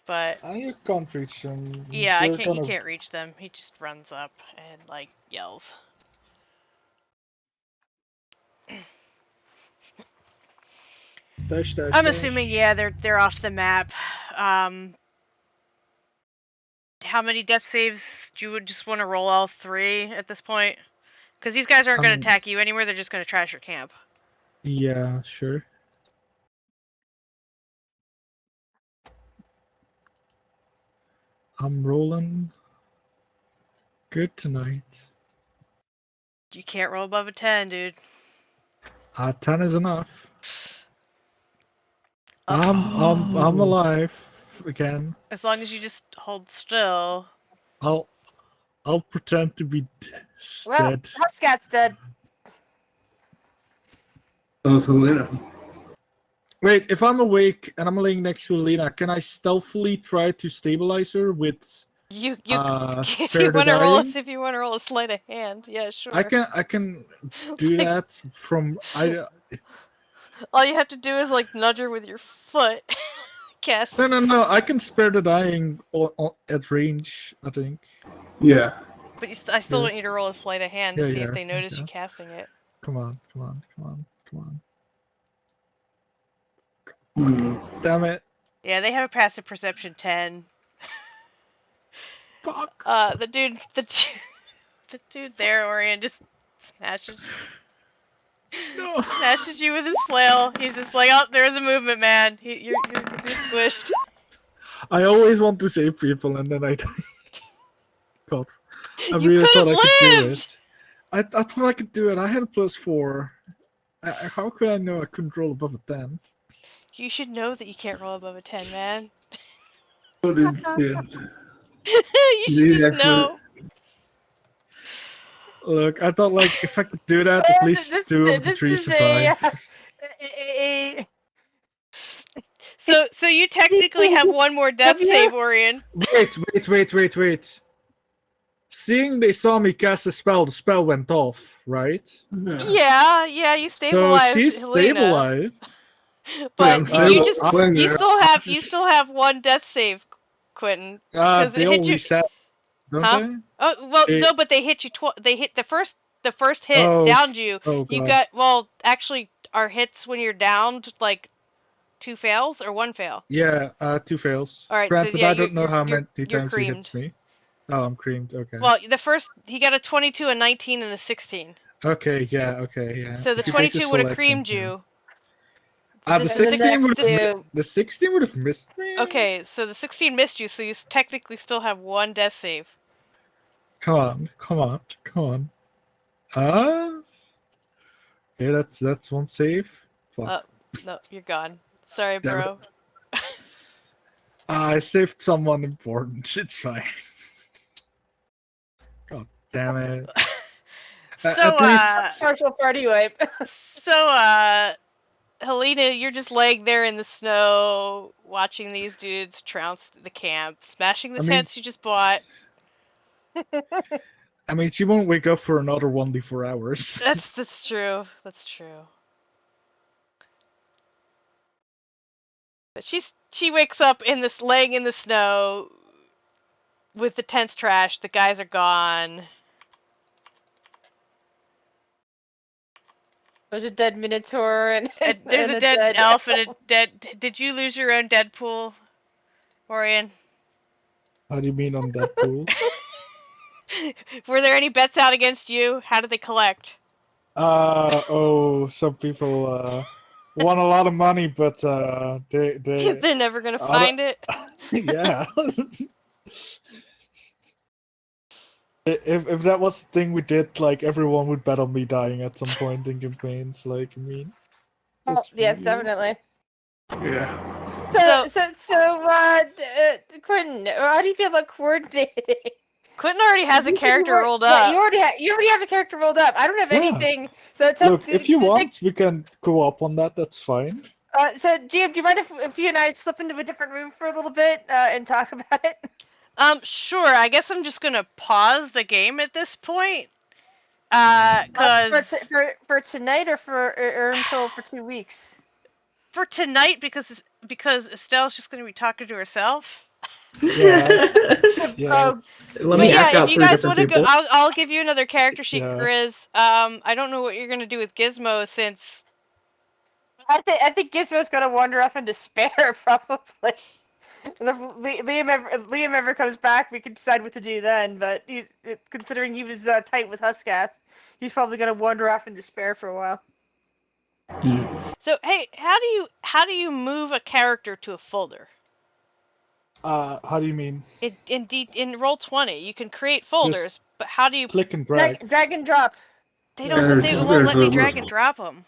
But I can't reach them. yeah, They're he gonna can't reach them. He just runs up and like yells. dash. I'm assuming yeah, they're off the map. How many death saves do you just want to roll all 3 at this point? Because these guys aren't going to attack you anywhere. They're just going to trash your camp. Yeah, sure. I'm rolling good tonight. You can't roll above a 10, dude. 10 is enough. Uh-oh. I'm alive again. As long as you just hold still. I'll pretend to be Well, dead. Huskat's dead. Oh, Selena. Wait, if I'm awake and I'm laying next to Alina, can I stealthily try to stabilize her with You if you spare the want to roll dying? if you want to roll a sleight of hand, yeah, sure. I can do Like, that from all you have to do is like nudge her with your foot. Cast. No, I can spare the dying at range, I think. Yeah. But I still Yeah. want you to roll a sleight of hand to see if Yeah. they notice you Okay. casting it. Come on. Hmm. Damn it. Yeah, they have a passive perception 10. Fuck. The dude there, Orion, just smashes No. smashes you with his flail. He's just like, oh, there's a movement, man. You're squished. I always want to save people and then I die. God. I You really could thought have I could do lived. it. I thought I could do it. I had a +4. How could I know I couldn't roll above a 10? You should know that you can't roll above a 10, man. So did You should he just actually? know. Look, I thought like if I could do that, at least This- 2 of the this 3 is survive. So you technically have one more death Have you- save, Orion. Wait. Seeing they saw me cast a spell, the spell went off, right? Yeah. Yeah, you So stabilized she's Helena. stabilized. But I'm you stable just playing you there. still have one death save, Quentin. Because They it all hit you. reset, don't Huh? they? Oh well, They- no, but they hit you. They hit the first hit Oh, downed you. Oh You god. got actually are hits when you're downed like 2 fails or 1 fail. Yeah, 2 fails. All right, so Granted, yeah, I don't know how many you're times he creamed. hits me. Oh, I'm creamed. Okay. Well, the first he got a 22, a 19, and a 16. Okay. Yeah. So the If you take 22 this would have full creamed action, yeah. you. The And the 16 would next have two- the 16 would have missed me. Okay, so the 16 missed you, so you technically still have one death save. Come on. Okay, that's one save. Fuck. No, you're gone. Sorry, Damn bro. it. I saved someone important. It's fine. God damn it. So, At least Partial party wipe. Helena, you're just laying there in the snow, watching these dudes trounce the camp, smashing the I mean- tents you just bought. I mean, she won't wake up for another 1d4 hours. That's true. That's true. But she wakes up laying in the snow with the tents trashed. The guys are gone. There's a dead Minotaur and There's and a dead elf and a dead. Did you lose your own Deadpool, Orion? How do you mean on that pool? Were there any bets out against you? How did they collect? Some people won a lot of money, but they They're never gonna I find it. yeah. If that was the thing we did, like everyone would bet on me dying at some point in campaigns. Like, I mean, Oh, it's yes, really- definitely. Yeah. So, Quentin, how do you feel about coordinating? Quentin already has a You said character you were- rolled yeah, up. you already have a character rolled up. I don't have Yeah. anything. So it's up Look, to, if you to want, we can go up on that. That's fine. so, GM, do you mind if you and I slip into a different room for a little bit and talk about it? Sure. I guess I'm just gonna pause the game at this point. For tonight or or until for 2 weeks. For tonight, because Estelle's just gonna be talking to herself. Yeah. Yeah. Oh, it's- Let But me yeah, act out if you 3 guys different want to people. go, I'll give you another character sheet, Yeah. Grizz. I don't know what you're gonna do with Gizmo since. I think Gizmo's gonna wander off in despair, probably. And if Liam ever comes back, we can decide what to do then. But considering he was tight with Huskath, he's probably gonna wander off in despair for a while. So hey, how do you move a character to a folder? How do you mean? In Roll20, you can create folders, but how do you? Click and drag. Drag and drop. They don't. They won't let me drag and drop them.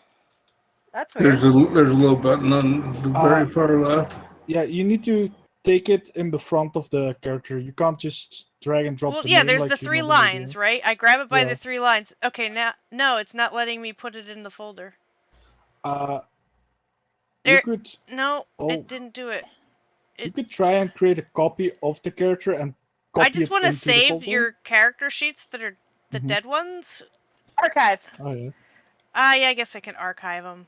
That's weird. There's a little button on the very far left. Yeah, you need to take it in the front of the character. You can't just drag and drop Well, the yeah, name there's like the you 3 normally lines, do. right? I grab it by Yeah. the 3 lines. Okay, now no, it's not letting me put it in the folder. You There. could No, oh it didn't do it. you could try and create a copy of the character and I copy just it want to into the save folder. your character sheets that are the Mhm. dead ones. Archive. Oh yeah. Yeah, I guess I can archive them.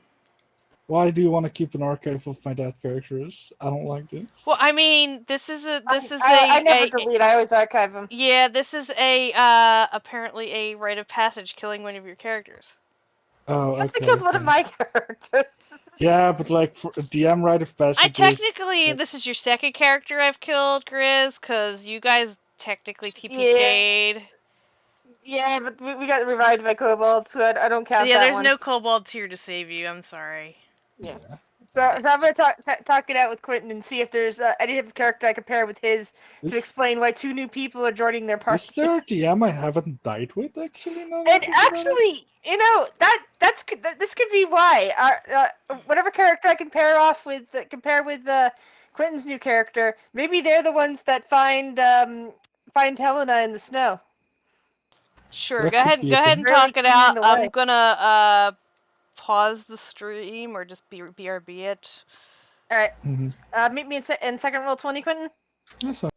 Why do you want to keep an archive of my dead characters? I don't like this. Well, I mean, this is I never delete. I always archive them. yeah, this is a apparently a rite of passage, killing one of your characters. Oh, That's okay. killed one of okay. my characters. Yeah, but like for DM rite of passages. Technically, this is your second character I've killed, Grizz, because you guys technically Yeah. TPK'd. Yeah, but we got revived by kobolds, so I don't count Yeah, that there's one. no kobolds here to save you. I'm sorry. Yeah. So I'm gonna talk it out with Quentin and see if there's any type of character I can pair with his to Is, explain why 2 new people are joining their party. is there a DM I haven't died with actually? Now that I And think about it? actually, this could be why. Whatever character I can pair off with, compare with Quentin's new character, maybe they're the ones that find Helena in the snow. Sure, That go could ahead, be go a ahead thing. and Really talk it cleaning out. the I'm way. gonna pause the stream or just BRB it. All right. Mhm. Meet me in second roll 20, Quentin. That's fine.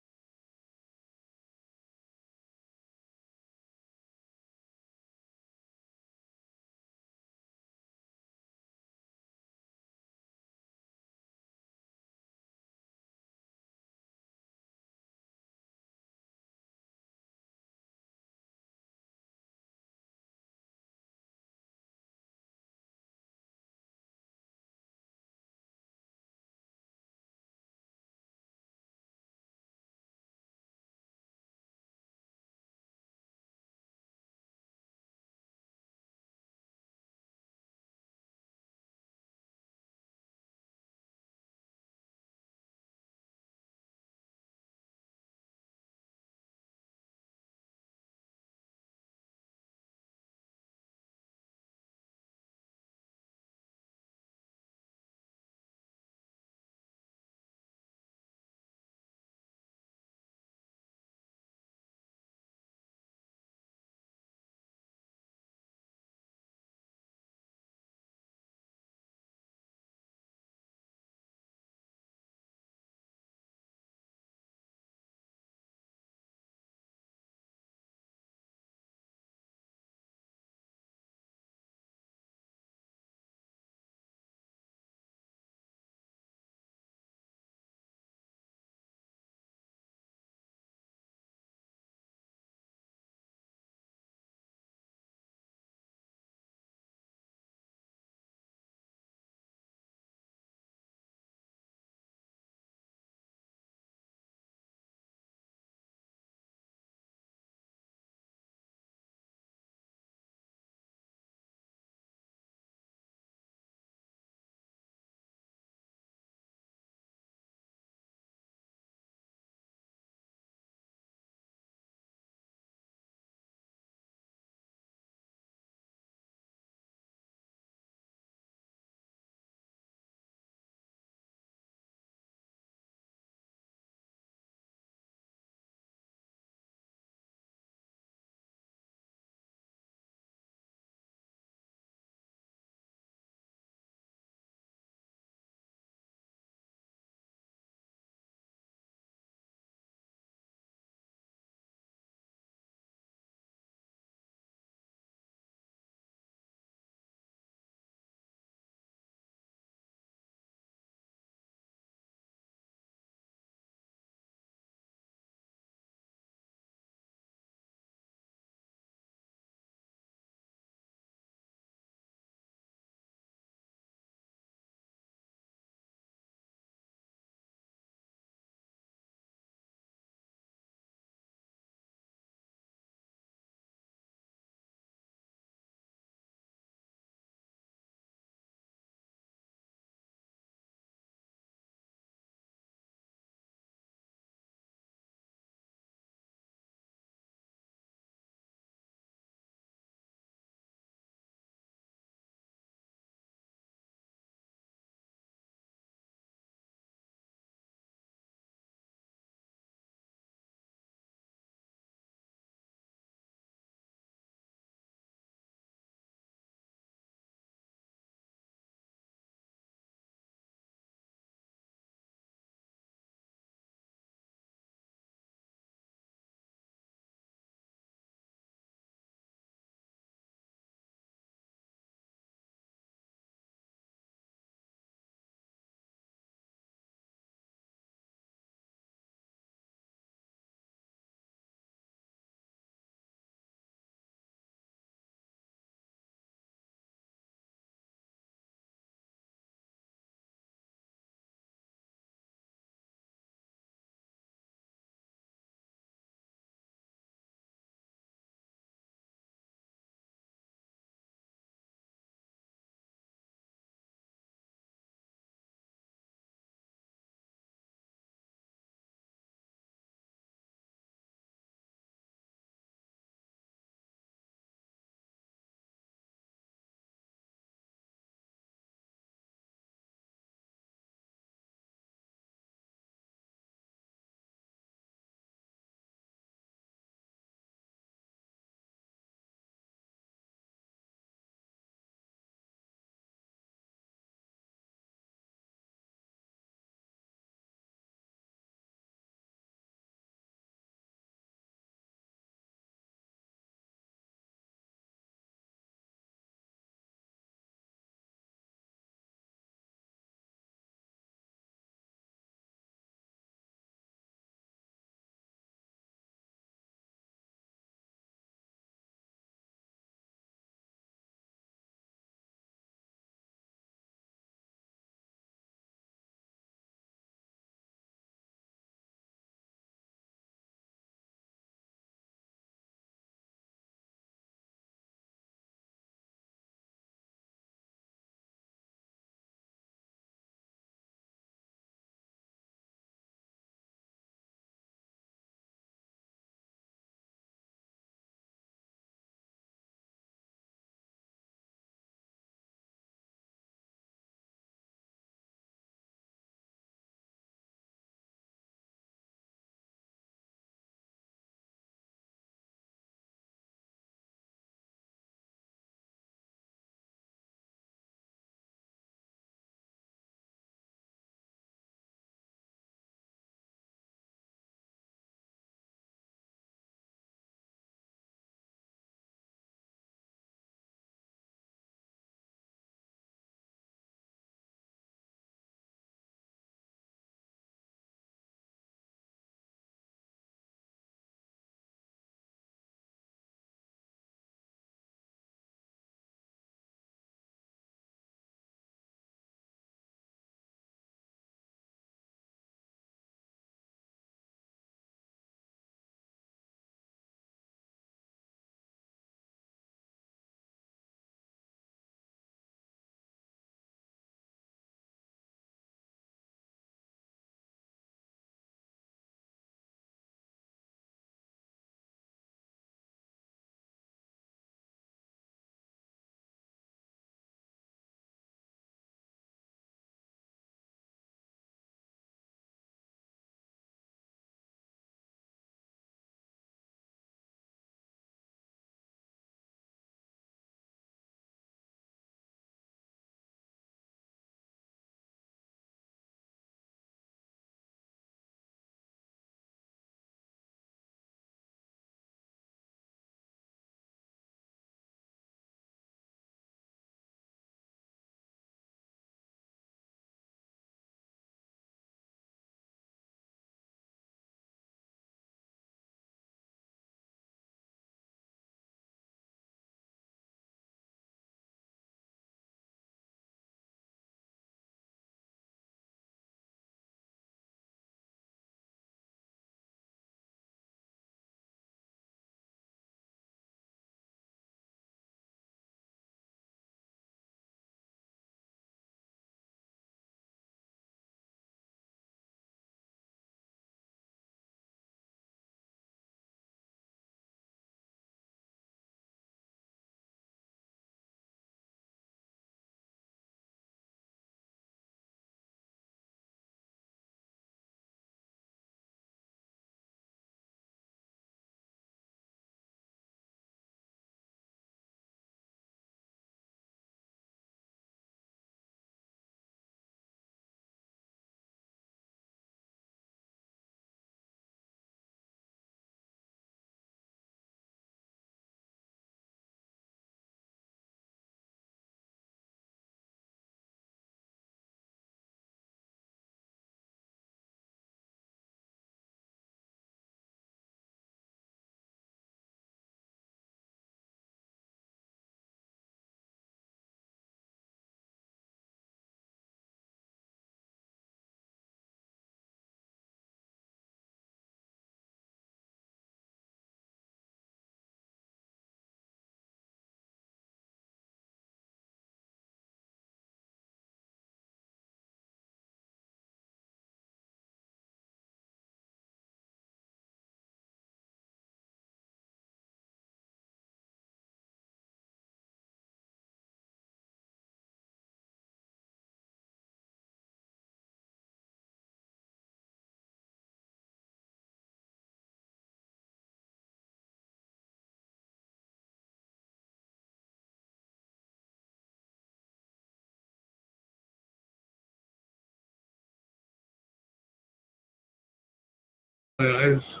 my eyes.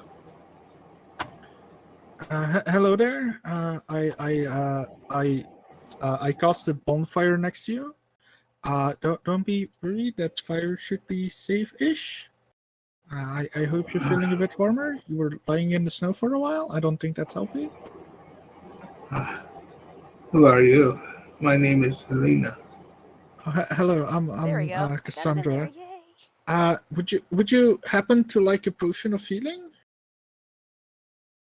Hello there. I casted bonfire next to you. Don't be worried. That fire should be safe-ish. I hope you're feeling a bit warmer. You were lying in the snow for a while. I don't think that's healthy. Who are you? My name is Helena. Hello, There we I'm go. I got it in there. Cassandra. Yay! Would you happen to like a potion of healing?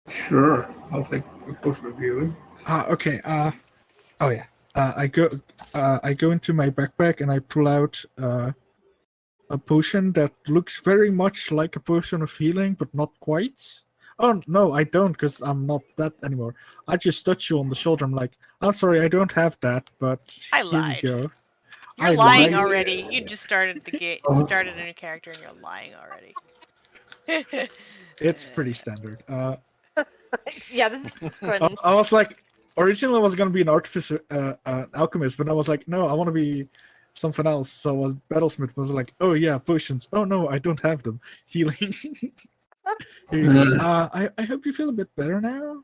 Sure, I'll take a potion of healing. Okay. Oh yeah. I go into my backpack and I pull out a potion that looks very much like a potion of healing, but not quite. Oh no, I don't, because I'm not that anymore. I just touch you on the shoulder. I'm like, I'm sorry, I don't have that, but I here you lied. go. You're I lying lied. already. You just started the game, started a new character, and you're lying already. It's pretty standard. Yeah, this is fun. I was like, originally I was gonna be an artificer, alchemist, but I was like, no, I want to be something else. So I was battlesmith. Was like, oh yeah, potions. Oh no, I don't have them. Healing. Here you go. I hope you feel a bit better now.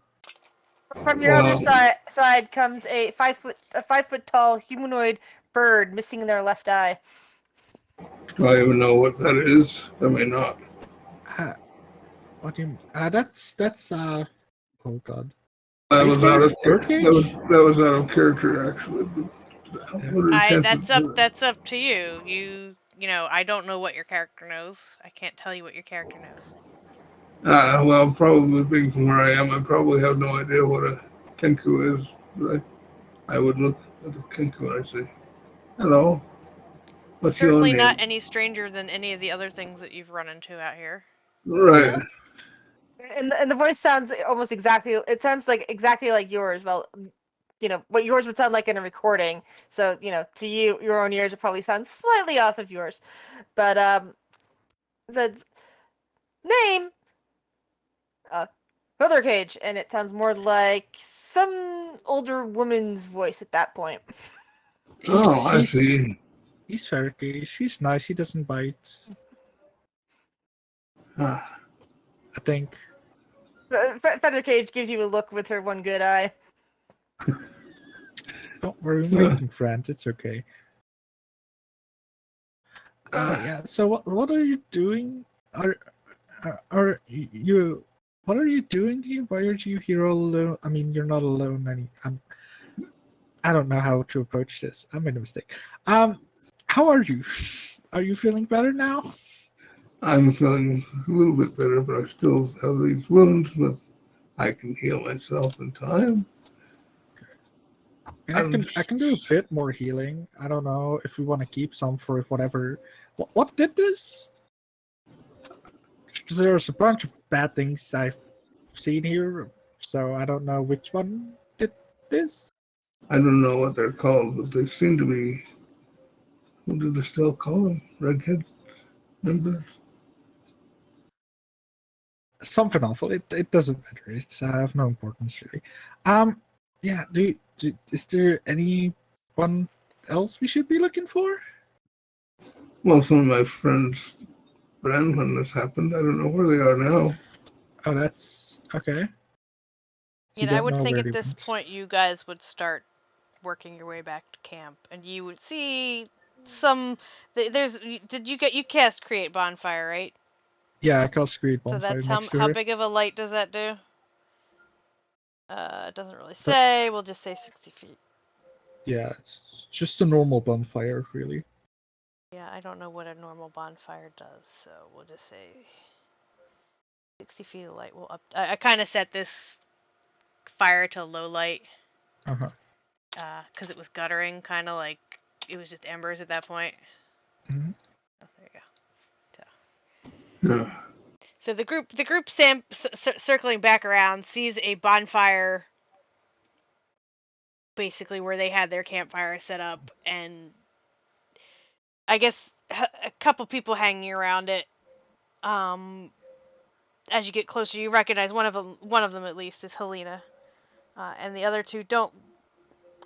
From your other Well- side comes a 5 foot tall humanoid bird missing their left eye. Do I even know what that is? I may not. What do you? Oh god. That was out of Birdcage? that was out of character actually. What are the chances of that? That's up to you. You know, I don't know what your character knows. I can't tell you what your character knows. Well, probably being from where I am, I probably have no idea what a kenku is. But I would look at the kenku and I say, "Hello, what's your Certainly name?" not any stranger than any of the other things that you've run into out here. Right. And the voice sounds almost exactly. It sounds like exactly like yours. Well, you know what yours would sound like in a recording. So you know, to you, your own ears would probably sound slightly off of yours. But the name, Feather Cage, and it sounds more like some older woman's voice at that point. Oh, I see. He's very He's nice. He doesn't bite. Ah, I think. Feather Cage gives you a look with her one good eye. Don't worry, we're making friends. It's okay. Yeah. So what are you doing? Are you? What are you doing here? Why are you here all alone? I mean, you're not alone. I don't know how to approach this. I made a mistake. How are you? Are you feeling better now? I'm feeling a little bit better, but I still have these wounds, but I can heal myself in time. And I can do a bit more healing. I don't know if we want to keep some for whatever. What did this? Because there's a bunch of bad things I've seen here, so I don't know which one did this. I don't know what they're called, but they seem to be. What do they still call them? Redhead members? Something awful. It doesn't matter. It's of no importance really. Yeah. Is there anyone else we should be looking for? Well, some of my friends ran when this happened. I don't know where they are now. Oh, that's okay. You know, I don't would know think where at they this went. point you guys would start working your way back to camp, and you would see some. Did you cast create bonfire, right? Yeah, I cast create So bonfire that's next to how her. big of a light does that do? It doesn't really say. We'll just say 60 feet. Yeah, it's just a normal bonfire, really. Yeah, I don't know what a normal bonfire does, so we'll just say 60 feet of light will up. I kind of set this fire to low light Uh-huh. because it was guttering, kind of like it was just embers at that point. Mhm. Oh, there you go. Yeah. So the group circling back around sees a bonfire, basically where they had their campfire set up, and I guess a couple people hanging around it. As you get closer, you recognize one of them at least is Helena, and the other two don't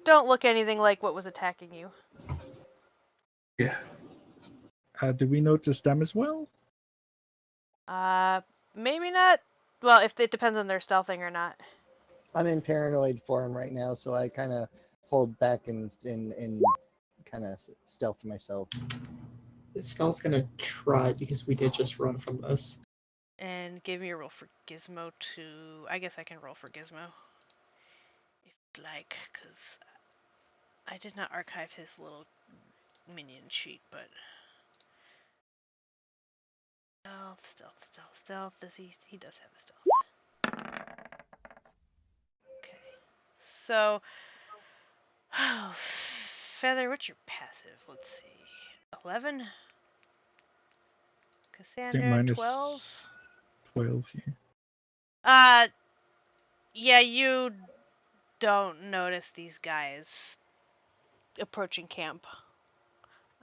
look anything like what was attacking you. Yeah. Do we notice them as well? Maybe not. Well, if it depends on their stealthing or not. I'm in paranoid form right now, so I kind of hold back and kind of stealth myself. Stealth's gonna try because we did just run from this. And give me a roll for Gizmo to... I guess I can roll for Gizmo. If you'd like, because I did not archive his little minion sheet, but... Stealth. He does have a stealth. Okay. So... Oh, Feather, what's your passive? Let's see. 11? Okay, Cassandra, mine 12? is 12. Yeah. Yeah, you don't notice these guys approaching camp.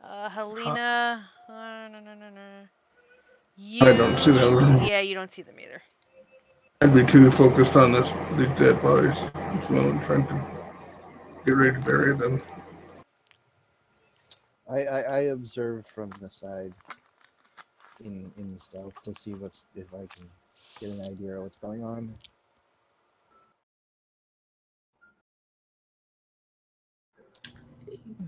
Helena, no. You, I don't see them. yeah, you don't see them either. I'd be too focused on these dead bodies as well and trying to get ready to bury them. I observe from the side in stealth to see if I can get an idea of what's going on.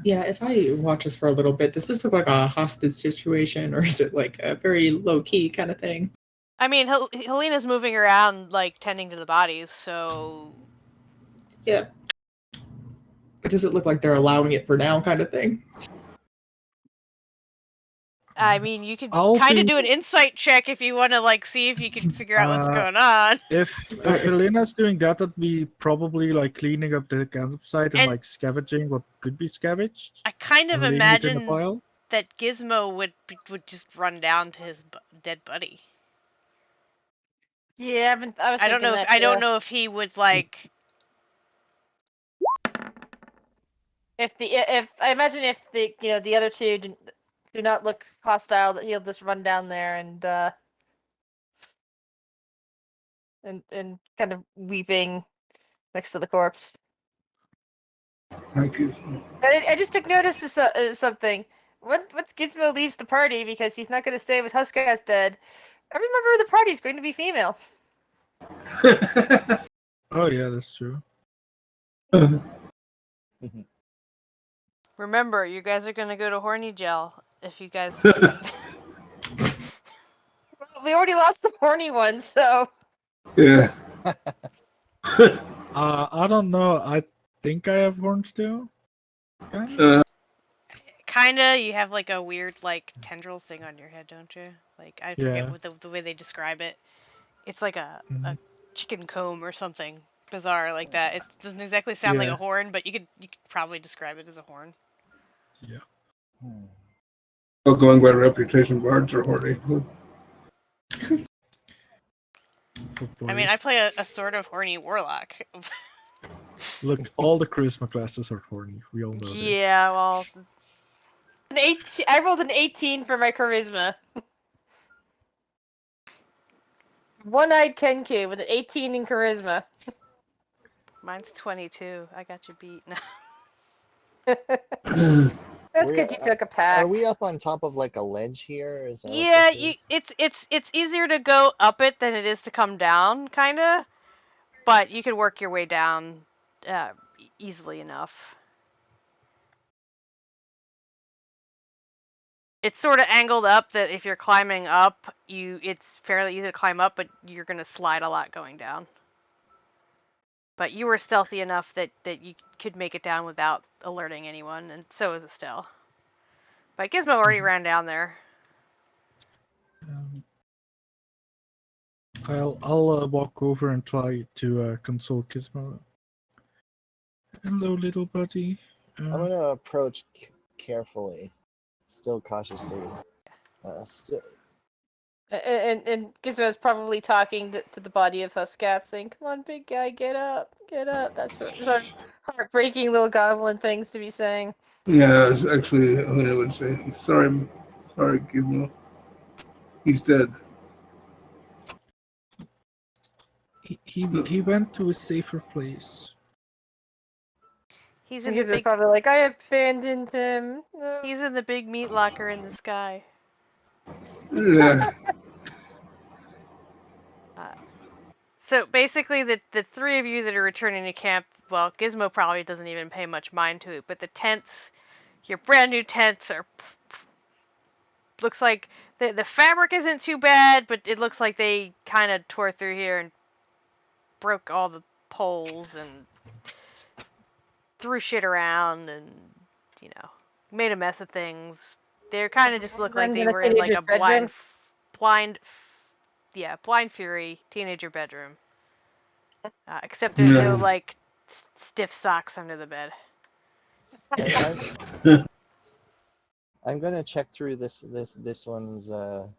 Yeah, if I watch us for a little bit, does this look like a hostage situation, or is it like a very low key kind of thing? I mean, Helena's moving around, like, tending to the bodies, so... Yeah. But does it look like they're allowing it for now, kind of thing? I mean, you could I'll kind of be- do an insight check if you want to, like, see if you can figure out what's Uh, going on. If Alright. Helena's doing that, that'd be probably like cleaning up the campsite and And- like scavenging what could be scavenged I kind of and leaving it in a imagine pile. that Gizmo would just run down to his dead buddy. Yeah, I was I don't thinking know if that I don't too. know if he would like. If I imagine if the other two do not look hostile, that he'll just run down there and kind of weeping next to the corpse. Thank you. I just took notice of something. Once Gizmo leaves the party because he's not going to stay with Huskat's dead, every member of the party is going to be female. Oh yeah, that's true. Remember, you guys are gonna go to horny gel if you guys. We already lost the horny one, so Yeah. I don't know. I think I have horns too. Kinda? Kinda, you have like a weird like tendril thing on your head, don't you? Like I forget Yeah. what the way they describe it. It's like a Mhm. chicken comb or something bizarre like that. It doesn't exactly sound like Yeah. a horn, but you could probably describe it as a horn. Yeah. Well, going by reputation, bards are horny. Oh, I mean, boy. I play a sort of horny warlock. Look, all the charisma classes are horny. We all know this. Yeah, well, an 18. I rolled an 18 for my charisma. One-eyed Kenku with an 18 in charisma. mine's 22. I got you beat. No. That's good. You took a pact. Are we up on top of like a ledge here? Is that what Yeah, this is? it's easier to go up it than it is to come down, kind of. But you can work your way down easily enough. It's sort of angled up that if you're climbing up, it's fairly easy to climb up, but you're gonna slide a lot going down. But you were stealthy enough that you could make it down without alerting anyone, and so is Estelle. But Gizmo already ran down there. I'll walk over and try to console Gizmo. Hello, little buddy. I'm gonna approach carefully, still cautiously. And Gizmo's probably talking to the body of Huskat, saying, "Come on, big guy, get up, get up." That's sort of heartbreaking little goblin things to be saying. Yeah, actually, I would say, sorry, Gizmo. He's dead. He went to a safer place. He's And in the Gizmo's big probably like, "I abandoned him." No. he's in the big meat locker in the sky. Yeah. So basically, the three of you that are returning to camp, well, Gizmo probably doesn't even pay much mind to it, but the tents, your brand new tents, are looks like the fabric isn't too bad, but it looks like they kind of tore through here and broke all the poles and threw shit around and made a mess of things. They kind of just look like Runs they in a were in like teenager's a bedroom. blind fury teenager bedroom. Except there's no Yeah. like stiff socks under the bed. I'm gonna check through this one's you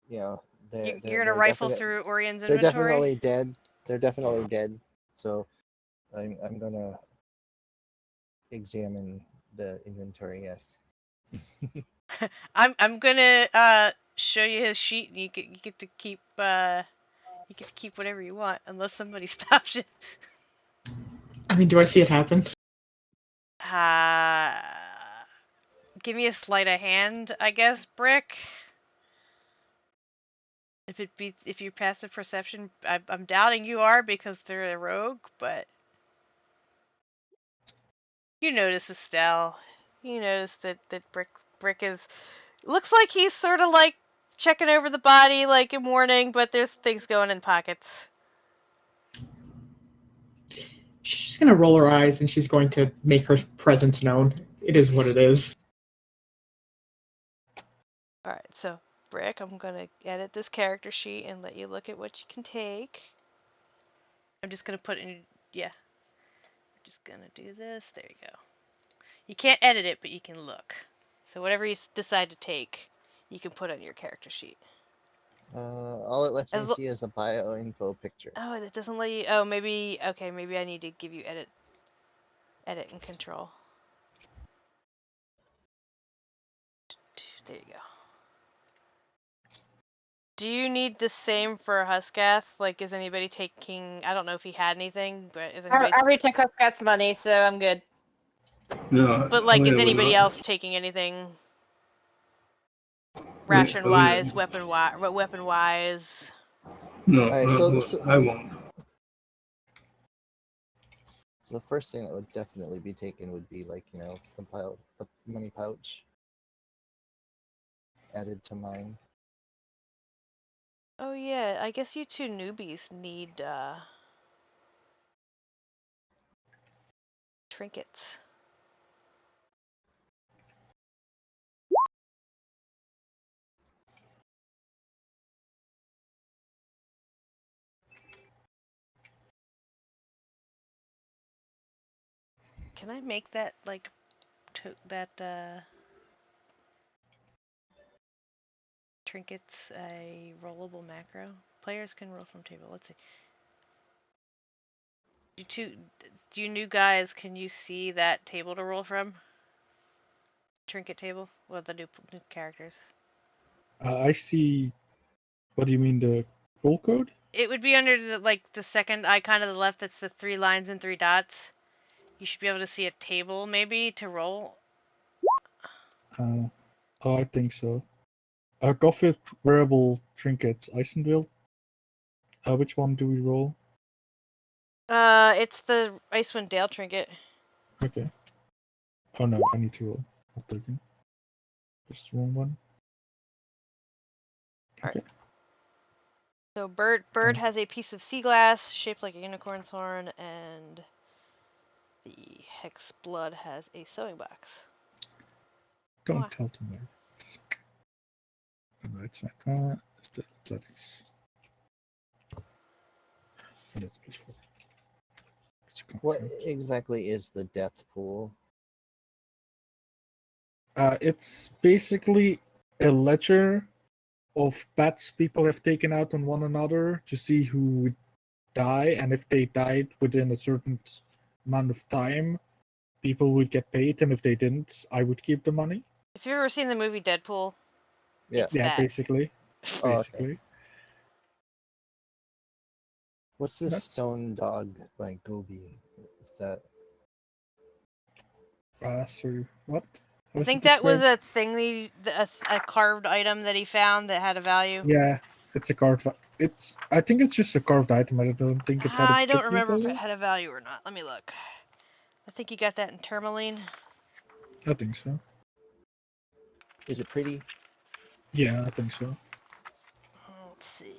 know You're gonna rifle through Orion's they're inventory. definitely dead. They're definitely dead. So I'm gonna examine the inventory. Yes. I'm gonna show you his sheet, and you get to keep whatever you want, unless somebody stops you. I mean, do I see it happen? Give me a sleight of hand, I guess, Brick. If you passive perception, I'm doubting you are because they're a rogue, but you notice Estelle. You notice that Brick is looks like he's sort of like checking over the body, like in mourning, but there's things going in pockets. She's just gonna roll her eyes and she's going to make her presence known. It is what it is. Alright, so Brick, I'm gonna edit this character sheet and let you look at what you can take. I'm just gonna put in, yeah. I'm just gonna do this. There you go. You can't edit it, but you can look. So whatever you decide to take, you can put on your character sheet. All it lets me see is a bio info picture. Oh, it doesn't let you. Oh, maybe. Okay, maybe I need to give you edit and control. There you go. Do you need the same for Huskath? Like, is anybody taking? I don't know if he had anything, but is anybody? I already took Huskat's money, so I'm good. No. But like, we is have a anybody lot. else taking anything? Ration wise, weapon wise. No, All right, I won't. The first thing that would definitely be taken would be like the money pouch added to mine. Oh yeah, I guess you two newbies need trinkets. Can I make that like trinkets a rollable macro? Players can roll from table. Let's see. Do you new guys, can you see that table to roll from? Trinket table? Well, the new characters. I see. What do you mean, the roll code? It would be under the second icon to the left. That's the 3 lines and 3 dots. You should be able to see a table maybe to roll. Oh, I think so. Gothic wearable trinkets, Eisenwild. Which one do we roll? It's the Icewind Dale trinket. Okay. Oh no, I need to roll. Not looking. Just the wrong one. Okay. So bird has a piece of sea glass shaped like a unicorn's horn, and the hex blood has a sewing box. Don't tell them that. No, it's fine. The athletics. And that's +4. What exactly is the death pool? It's basically a ledger of bets people have taken out on one another to see who would die, and if they died within a certain amount of time, people would get paid, and if they didn't, I would keep the money. If you've ever seen the movie Deadpool, Yeah. it's Yeah, that. basically. Oh, Basically. okay. What's this stone dog like Gobi? Is that? Sorry, what? I think that was a thing, a carved item that he found that had a value. Yeah, It's a carved. I think it's just a carved item. I don't think it had a I don't particular remember if it value. had a value or not. Let me look. I think you got that in tourmaline. I think so. Is it pretty? Yeah, I think so. Let's see.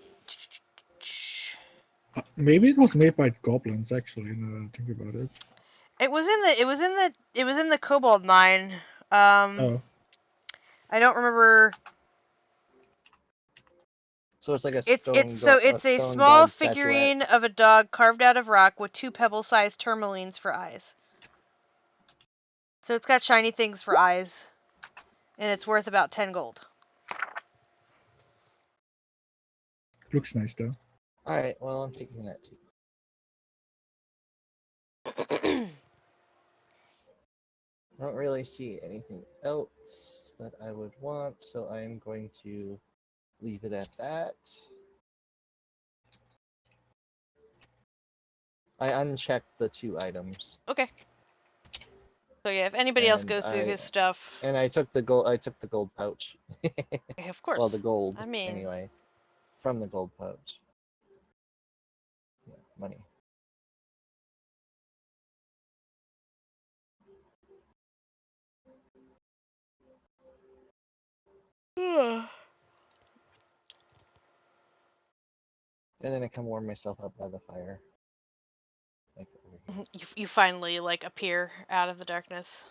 Maybe it was made by goblins. Actually, now that I think about it. It was in the kobold mine. Oh, I don't remember. So it's like a It's stone. it's a stone small dog statuette. figurine of a dog carved out of rock with 2 pebble-sized tourmalines for eyes. So it's got shiny things for eyes, and it's worth about 10 gold. looks nice though. All right. Well, I'm taking that too. I don't really see anything else that I would want, so I'm going to leave it at that. I unchecked the 2 items. Okay. So yeah, if anybody else goes through his stuff, And I took the gold. I took the gold pouch. of course. Well, the gold. I mean, anyway, from the gold pouch. Yeah, money. And then I come warm myself up by the fire. Like over here. you finally like appear out of the darkness.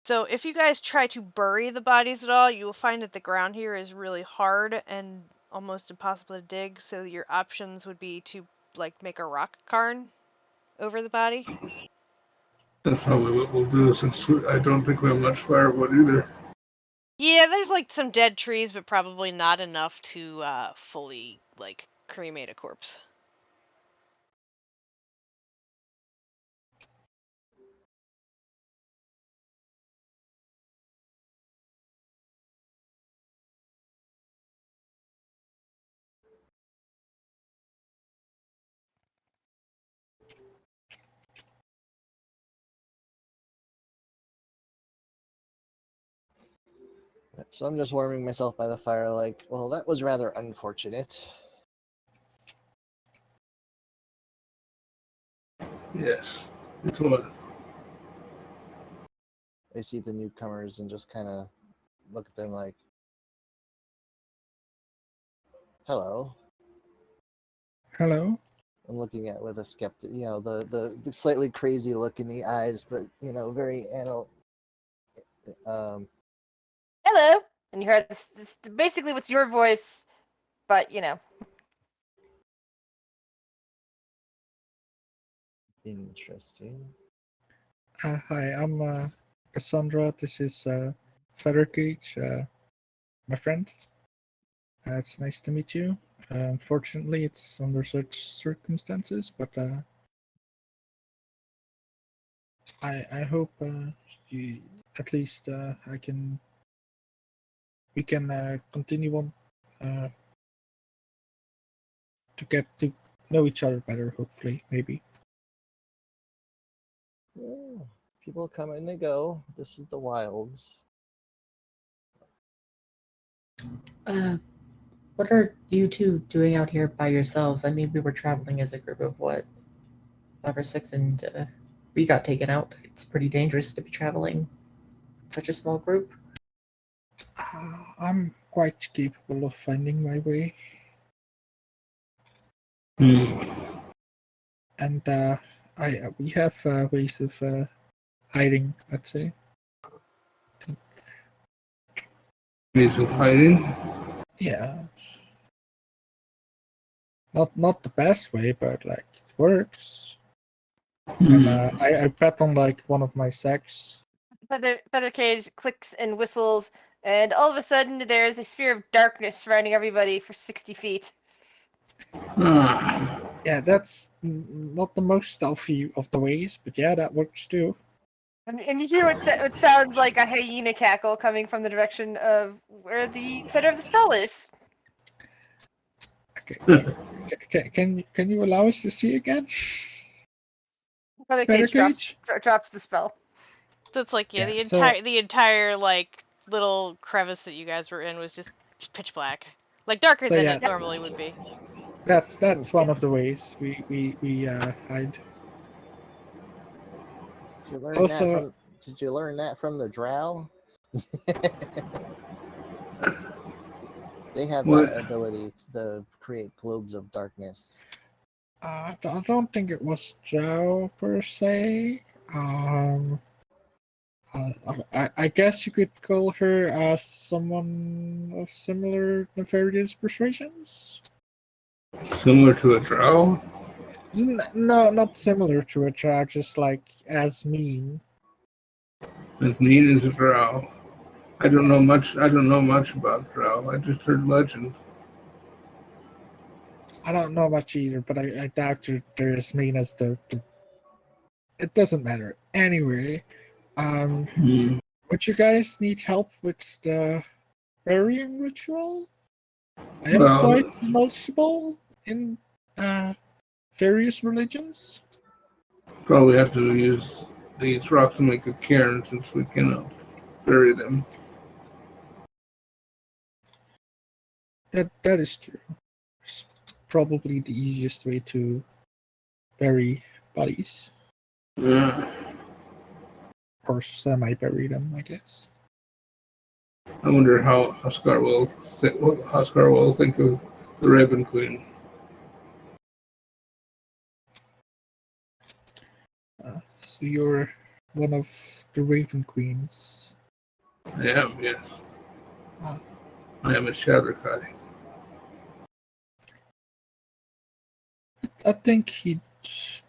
So if you guys try to bury the bodies at all, you will find that the ground here is really hard and almost impossible to dig. So your options would be to like make a rock cairn over the body. That's probably what we'll do since I don't think we have much firewood either. Yeah, there's like some dead trees, but probably not enough to fully like cremate a corpse. So I'm just warming myself by the fire. Like, well, that was rather unfortunate. Yes, it was. I see the newcomers and just kind of look at them like, "Hello." Hello. I'm looking at with a skeptic, the slightly crazy look in the eyes, but very Hello, and you heard this basically what's your voice, but interesting. Hi, I'm Cassandra. This is Feathercage, my friend. It's nice to meet you. Unfortunately, it's under such circumstances, but I hope you, at least we can continue on to get to know each other better. Hopefully, maybe. Yeah, people come and they go. This is the wilds. What are you two doing out here by yourselves? I mean, we were traveling as a group of what, 5 or 6, and we got taken out. It's pretty dangerous to be traveling in such a small group. I'm quite capable of finding my way, and we have ways of hiding. I'd say. Need some hiding. Yeah, not the best way, but like it works. And I bet on like one of my sacks. Feathercage clicks and whistles, and all of a sudden there's a sphere of darkness surrounding everybody for 60 feet. Yeah, that's not the most stealthy of the ways, but yeah, that works too. And you hear what sounds like a hyena cackle coming from the direction of where the center of the spell is. Okay, can you allow us to see again? Feathercage Feathercage? drops the spell. So it's like Yeah, the entire like little crevice that you guys were in was just pitch black, like darker So than yeah, it normally would be. that's one of the ways we hide. Did you learn that Also, from? Did you learn that from the Drow? They have What? that ability to create globes of darkness. I don't think it was Joe per se. I guess you could call her as someone of similar nefarious persuasions. Similar to a drow? No, not similar to a drow, just like as mean. As mean as a drow. I don't know Yes. much. I don't know much about drow. I just heard legends. I don't know much either, but I doubt they're as mean as the. It doesn't matter. Anyway, would you guys need help with the burying ritual? I am Well, quite knowledgeable in various religions. probably have to use these rocks to make a cairn since we cannot bury them. That is true. It's probably the easiest way to bury bodies, Yeah. or semi-bury them, I guess. I wonder how Huskar will think of the Raven Queen. So you're one of the Raven Queens. I am, yes. Ah. I am a Shadowkai. I think he'd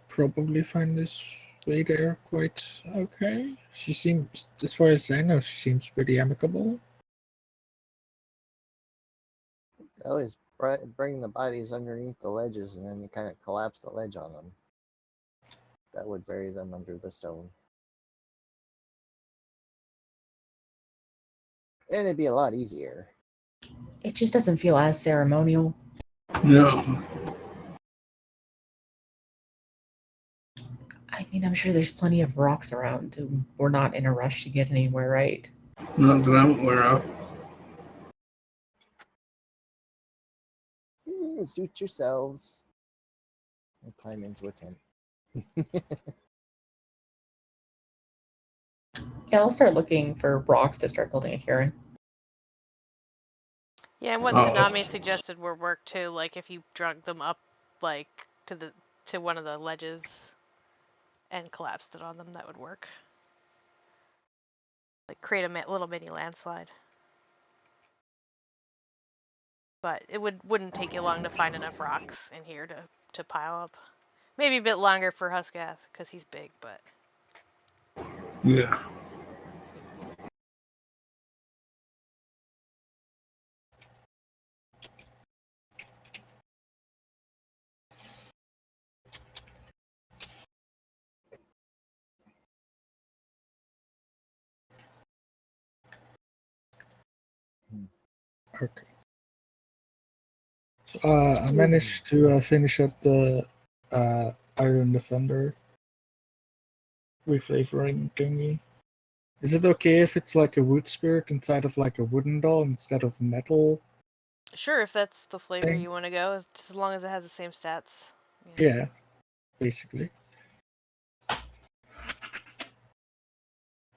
probably find his way there quite okay. She seems, as far as I know, she seems pretty amicable. Always bring the bodies underneath the ledges and then you kind of collapse the ledge on them. That would bury them under the stone. And it'd be a lot easier. It just doesn't feel as ceremonial. No. I mean, I'm sure there's plenty of rocks around. We're not in a rush to get anywhere, right? Not that I'm aware of. Suit yourselves. And climb into a tent. Yeah, I'll start looking for rocks to start building a cairn. Yeah, and what Oh. Tsunami suggested would work too. Like if you drug them up, like to one of the ledges, and collapsed it on them, that would work. Like create a little mini landslide. But it wouldn't take you long to find enough rocks in here to pile up. Maybe a bit longer for Huskath because he's big, but Yeah. Okay. So, I managed to finish up the Iron Defender reflavoring thingy. Is it okay if it's like a wood spirit inside of like a wooden doll instead of metal? sure, if that's the flavor Thing? you want to go, just as long as it has the same stats. Yeah, basically.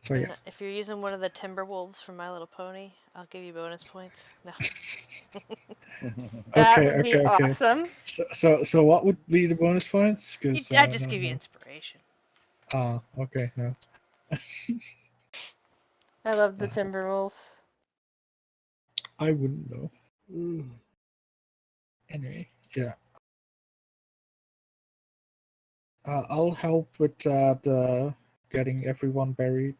So And yeah. if you're using one of the timber wolves from My Little Pony, I'll give you bonus points. No. That Okay, would be okay, okay. awesome. So what would be the bonus points? Because I just give you inspiration. Okay, no. I love the timber wolves. I wouldn't know. Anyway, yeah. I'll help with the getting everyone buried,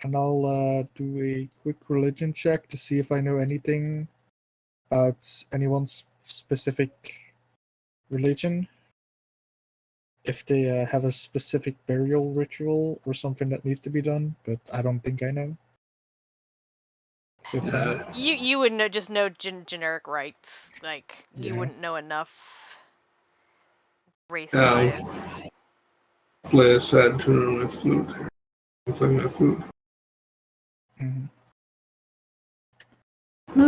and I'll do a quick religion check to see if I know anything about anyone's specific religion. If they have a specific burial ritual or something that needs to be done, but I don't think I know. So it's fine. You would know just know generic rights. Like you Yeah. wouldn't know enough race wise. Play a sad tune on my flute. Play my flute. Mhm. So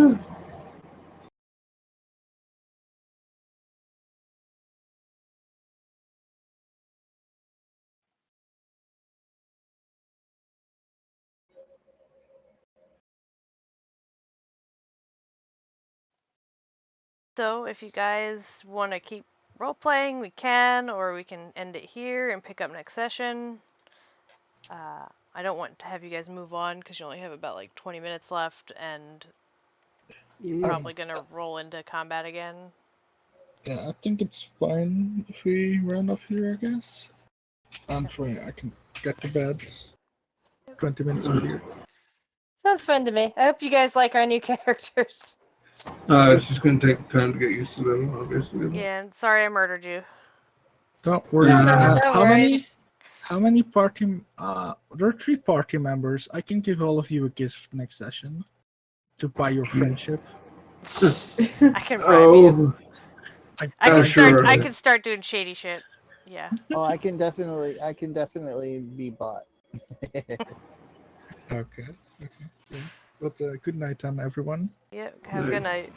if you guys want to keep role playing, we can, or we can end it here and pick up next session. I don't want to have you guys move on because you only have about like 20 minutes left, and Yeah. probably gonna roll into combat again. Yeah, I think it's fine if we run off here, I guess. And I can get to bed. 20 minutes from here. Sounds fun to me. I hope you guys like our new characters. It's just going to take time to get used to them, obviously. Yeah, and sorry I murdered you. Don't worry. No, Yeah. no How many? worries. How many party? There are 3 party members. I can give all of you a gift next session to buy your friendship. I can bribe you. Oh, I can Yeah, start. sure. I can start doing shady shit. Yeah. Oh, I can definitely be bought. Okay. Yeah. But good night, everyone. Yep. Have a good night.